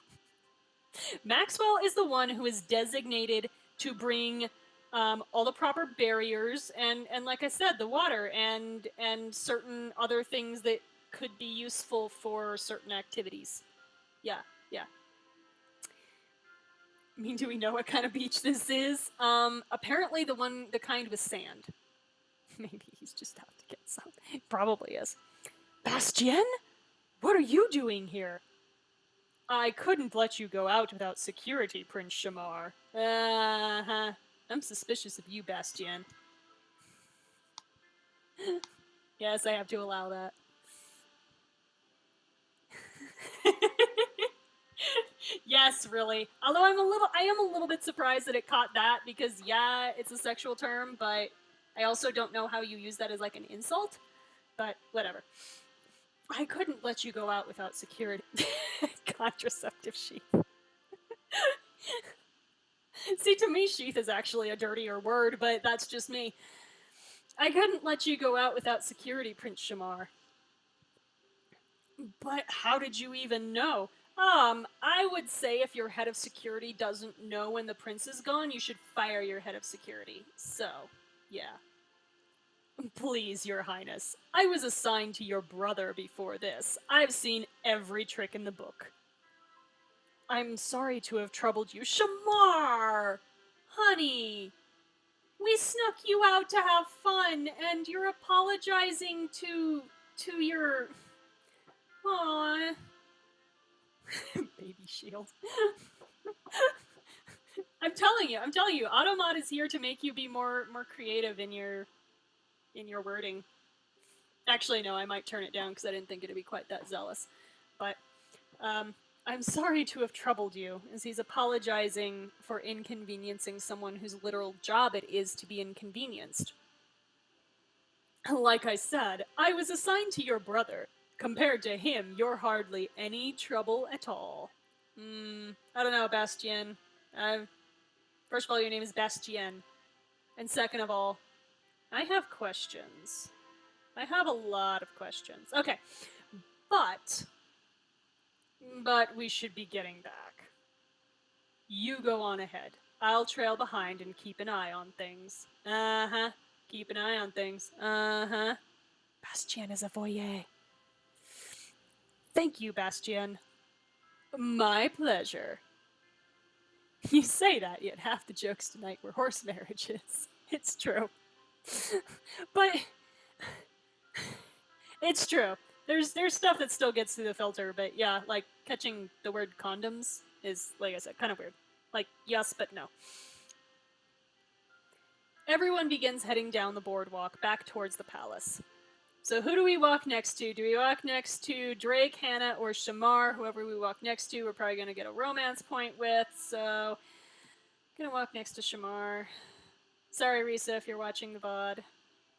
Maxwell is the one who is designated to bring all the proper barriers and like I said, the water and certain other things that could be useful for certain activities. Yeah. I mean, do we know what kind of beach this is? Apparently the kind with sand. Maybe he's just out to get some. He probably is. Bastien? What are you doing here? I couldn't let you go out without security, Prince Shamar. Uh-huh. I'm suspicious of you, Bastien. Yes, I have to allow that. Yes, really. Although I am a little bit surprised that it caught that because yeah, it's a sexual term, but I also don't know how you use that as like an insult. But whatever. I couldn't let you go out without security. Contraceptive sheath. See, to me, sheath is actually a dirtier word, but that's just me. I couldn't let you go out without security, Prince Shamar. But how did you even know? I would say if your head of security doesn't know when the prince is gone, you should fire your head of security. So, yeah. Please, your highness. I was assigned to your brother before this. I've seen every trick in the book. I'm sorry to have troubled you. Shamar! Honey! We snuck you out to have fun, and you're apologizing to your... Aww. Baby shield. I'm telling you, Automod is here to make you be more creative in your wording. Actually, no, I might turn it down because I didn't think it'd be quite that zealous. But, I'm sorry to have troubled you, as he's apologizing for inconveniencing someone whose literal job it is to be inconvenienced. Like I said, I was assigned to your brother. Compared to him, you're hardly any trouble at all. I don't know, Bastien. First of all, your name is Bastien. And second of all, I have questions. I have a lot of questions. Okay, but we should be getting back. You go on ahead. I'll trail behind and keep an eye on things. Uh-huh. Keep an eye on things. Uh-huh. Bastien is a voyeur. Thank you, Bastien. My pleasure. You say that, yet half the jokes tonight were horse marriages. It's true. But it's true. There's stuff that still gets through the filter, but yeah, like catching the word condoms is, like I said, kind of weird. Like, yes, but no. Everyone begins heading down the boardwalk back towards the palace. So who do we walk next to? Do we walk next to Drake, Hannah, or Shamar? Whoever we walk next to, we're probably going to get a romance point with, so I'm going to walk next to Shamar. Sorry, Risa, if you're watching the VOD.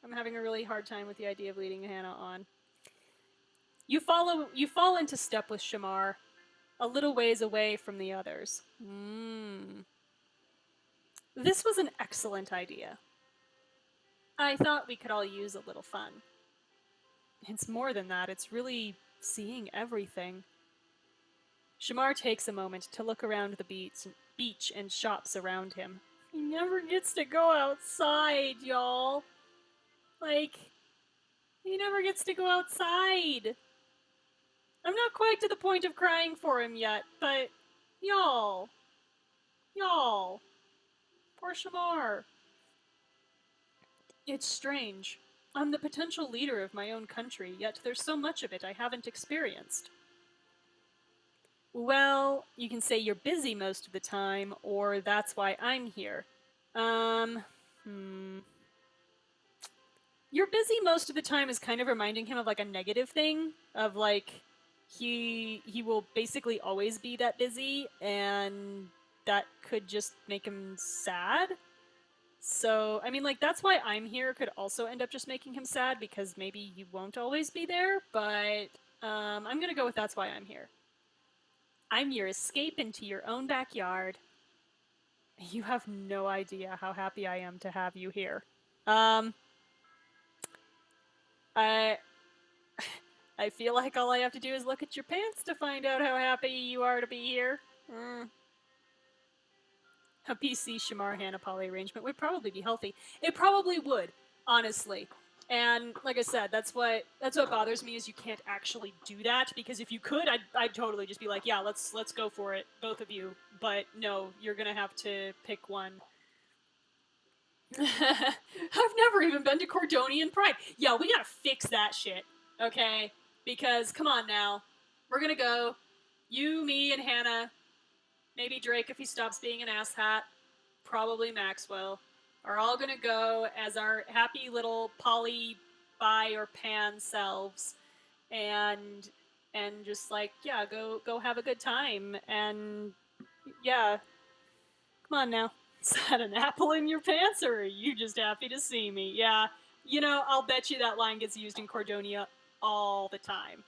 I'm having a really hard time with the idea of leading Hannah on. You fall into step with Shamar, a little ways away from the others. This was an excellent idea. I thought we could all use a little fun. It's more than that, it's really seeing everything. Shamar takes a moment to look around the beach and shops around him. He never gets to go outside, y'all. Like, he never gets to go outside. I'm not quite to the point of crying for him yet, but y'all. Poor Shamar. It's strange. I'm the potential leader of my own country, yet there's so much of it I haven't experienced. Well, you can say you're busy most of the time, or that's why I'm here. You're busy most of the time is kind of reminding him of like a negative thing, of like he will basically always be that busy, and that could just make him sad. So, I mean, like, that's why I'm here could also end up just making him sad, because maybe you won't always be there, but I'm gonna go with that's why I'm here. I'm your escape into your own backyard. You have no idea how happy I am to have you here. I feel like all I have to do is look at your pants to find out how happy you are to be here. A PC Shamar Hannah poly arrangement would probably be healthy. It probably would, honestly. And like I said, that's what bothers me, is you can't actually do that, because if you could, I'd totally just be like, yeah, let's go for it, both of you. But no, you're gonna have to pick one. I've never even been to Cordonian Pride. Yeah, we gotta fix that shit, okay? Because, come on now. We're gonna go. You, me, and Hannah. Maybe Drake if he stops being an asshat. Probably Maxwell. Are all gonna go as our happy little poly, bi, or pan selves. And just like, yeah, go have a good time. And yeah. Come on now. Is that an apple in your pants, or are you just happy to see me? Yeah, you know, I'll bet you that line gets used in Cordonia all the time.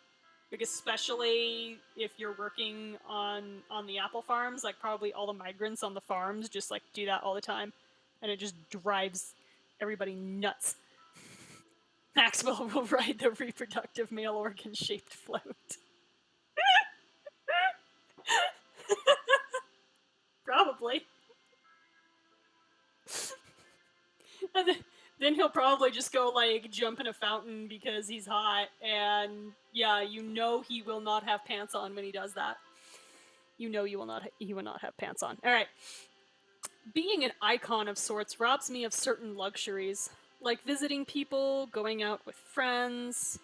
Like, especially if you're working on the apple farms, like probably all the migrants on the farms just like do that all the time, and it just drives everybody nuts. Maxwell will ride the reproductive male organ shaped float. Probably. And then he'll probably just go like jump in a fountain because he's hot, and yeah, you know he will not have pants on when he does that. You know he will not have pants on. All right. Being an icon of sorts robs me of certain luxuries, like visiting people, going out with friends,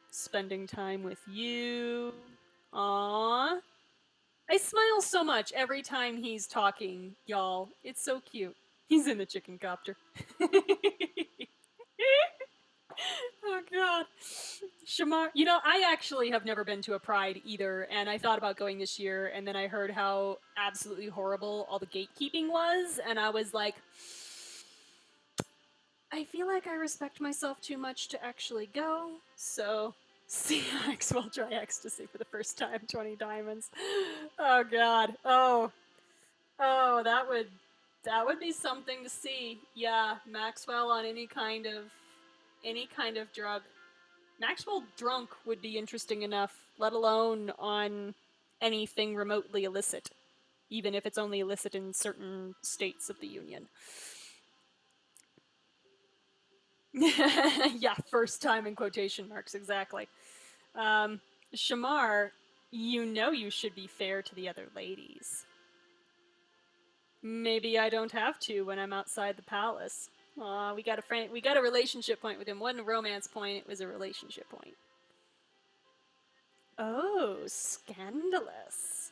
spending time with you. Aww. I smile so much every time he's talking, y'all. It's so cute. He's in the chicken copter. Oh god. Shamar, you know, I actually have never been to a Pride either, and I thought about going this year, and then I heard how absolutely horrible all the gatekeeping was, and I was like, I feel like I respect myself too much to actually go, so CX will try ecstasy for the first time, 20 diamonds. Oh god. Oh, that would be something to see. Yeah, Maxwell on any kind of drug. Maxwell drunk would be interesting enough, let alone on anything remotely illicit, even if it's only illicit in certain states of the Union. Yeah, first time in quotation marks, exactly. Shamar, you know you should be fair to the other ladies. Maybe I don't have to when I'm outside the palace. Aw, we got a relationship point with him. Wasn't a romance point, it was a relationship point. Oh, scandalous.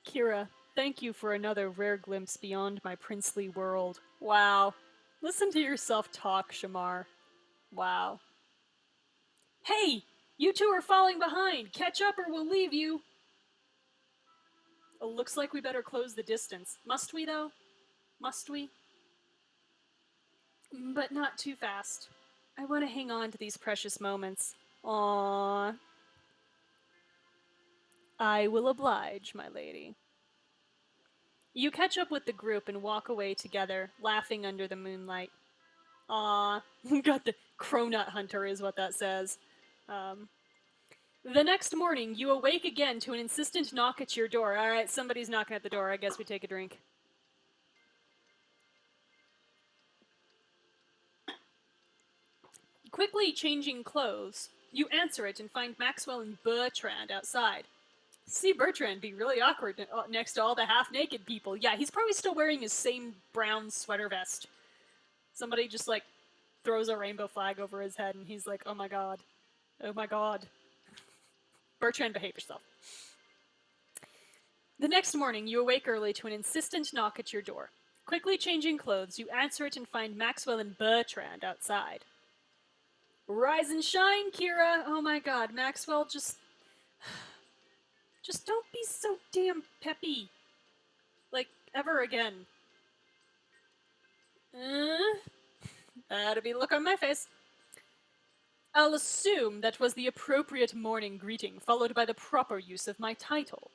Kira, thank you for another rare glimpse beyond my princely world. Wow. Listen to yourself talk, Shamar. Wow. Hey! You two are falling behind! Catch up or we'll leave you! Oh, looks like we better close the distance. Must we, though? Must we? But not too fast. I want to hang on to these precious moments. Aww. I will oblige, my lady. You catch up with the group and walk away together, laughing under the moonlight. Aww. Got the Cronut Hunter is what that says. The next morning, you awake again to an insistent knock at your door. Alright, somebody's knocking at the door. I guess we take a drink. Quickly changing clothes, you answer it and find Maxwell and Bertrand outside. See Bertrand be really awkward next to all the half-naked people. Yeah, he's probably still wearing his same brown sweater vest. Somebody just, like, throws a rainbow flag over his head and he's like, oh my god. Oh my god. Bertrand, behave yourself. The next morning, you awake early to an insistent knock at your door. Quickly changing clothes, you answer it and find Maxwell and Bertrand outside. Rise and shine, Kira! Oh my god, Maxwell, just don't be so damn peppy. Like, ever again. That'll be the look on my face. I'll assume that was the appropriate morning greeting, followed by the proper use of my title.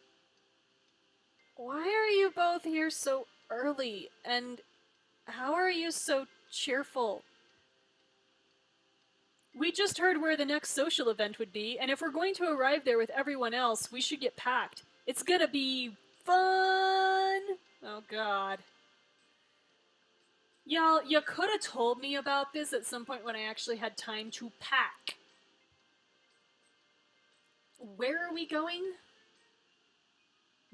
Why are you both here so early, and how are you so cheerful? We just heard where the next social event would be, and if we're going to arrive there with everyone else, we should get packed. It's gonna be fun! Oh god. Y'all, you could have told me about this at some point when I actually had time to pack. Where are we going?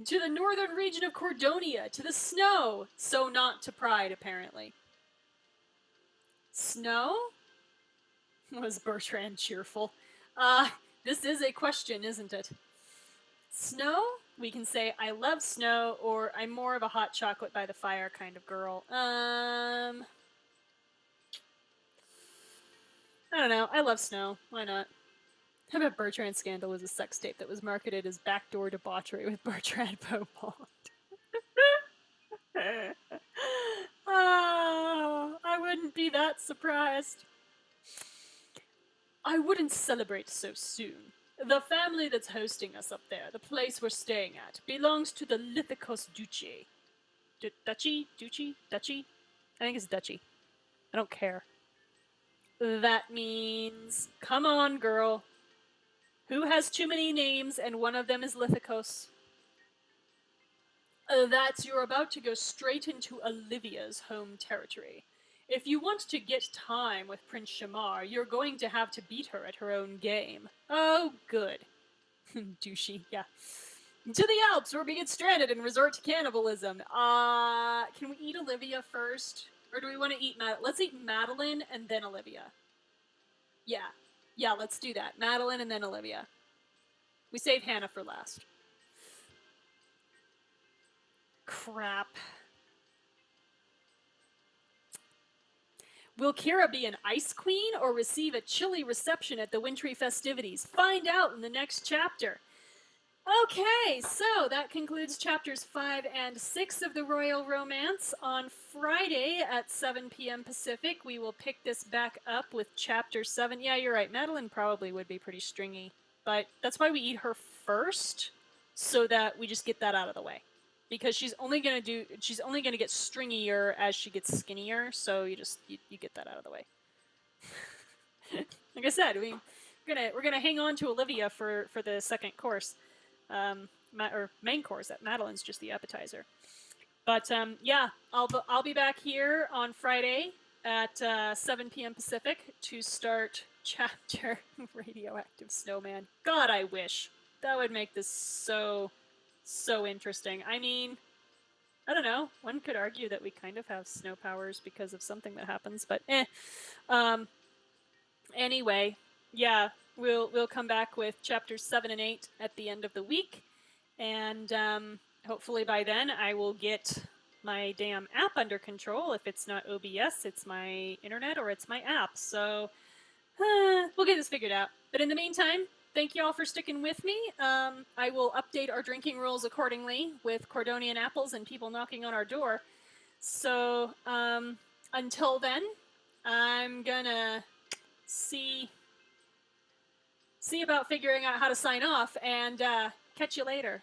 To the northern region of Cordonia, to the snow! So not to Pride, apparently. Snow? Was Bertrand cheerful? This is a question, isn't it? Snow? We can say, I love snow, or I'm more of a hot chocolate by the fire kind of girl. I don't know. I love snow. Why not? How about Bertrand Scandal was a sex tape that was marketed as backdoor debauchery with Bertrand Beaumont? Oh, I wouldn't be that surprised. I wouldn't celebrate so soon. The family that's hosting us up there, the place we're staying at, belongs to the Lithicos Duchy. Duchy? Duchy? Duchy? I think it's Duchy. I don't care. That means, come on, girl. Who has too many names and one of them is Lithicos? That you're about to go straight into Olivia's home territory. If you want to get time with Prince Shamar, you're going to have to beat her at her own game. Oh, good. Douchey, yeah. To the Alps, where we get stranded and resort to cannibalism. Can we eat Olivia first? Or do we want to eat let's eat Madeline and then Olivia. Yeah. Yeah, let's do that. Madeline and then Olivia. We save Hannah for last. Crap. Will Kira be an ice queen or receive a chilly reception at the wintry festivities? Find out in the next chapter. Okay, so that concludes chapters 5 and 6 of the Royal Romance. On Friday at 7 p.m. Pacific, we will pick this back up with chapter 7. Yeah, you're right. Madeline probably would be pretty stringy, but that's why we eat her first, so that we just get that out of the way. Because she's only gonna get stringier as she gets skinnier, so you get that out of the way. Like I said, we're gonna hang on to Olivia for the second course. Or main course. That Madeline's just the appetizer. But yeah, I'll be back here on Friday at 7 p.m. Pacific to start chapter Radioactive Snowman. God, I wish that would make this so interesting. I mean, I don't know. One could argue that we kind of have snow powers because of something that happens, but eh. Anyway, yeah, we'll come back with chapters 7 and 8 at the end of the week, and hopefully by then I will get my damn app under control. If it's not OBS, it's my internet or it's my app. So we'll get this figured out. But in the meantime, thank you all for sticking with me. I will update our drinking rules accordingly with Cordonian apples and people knocking on our door. So until then, I'm gonna see about figuring out how to sign off, and catch you later.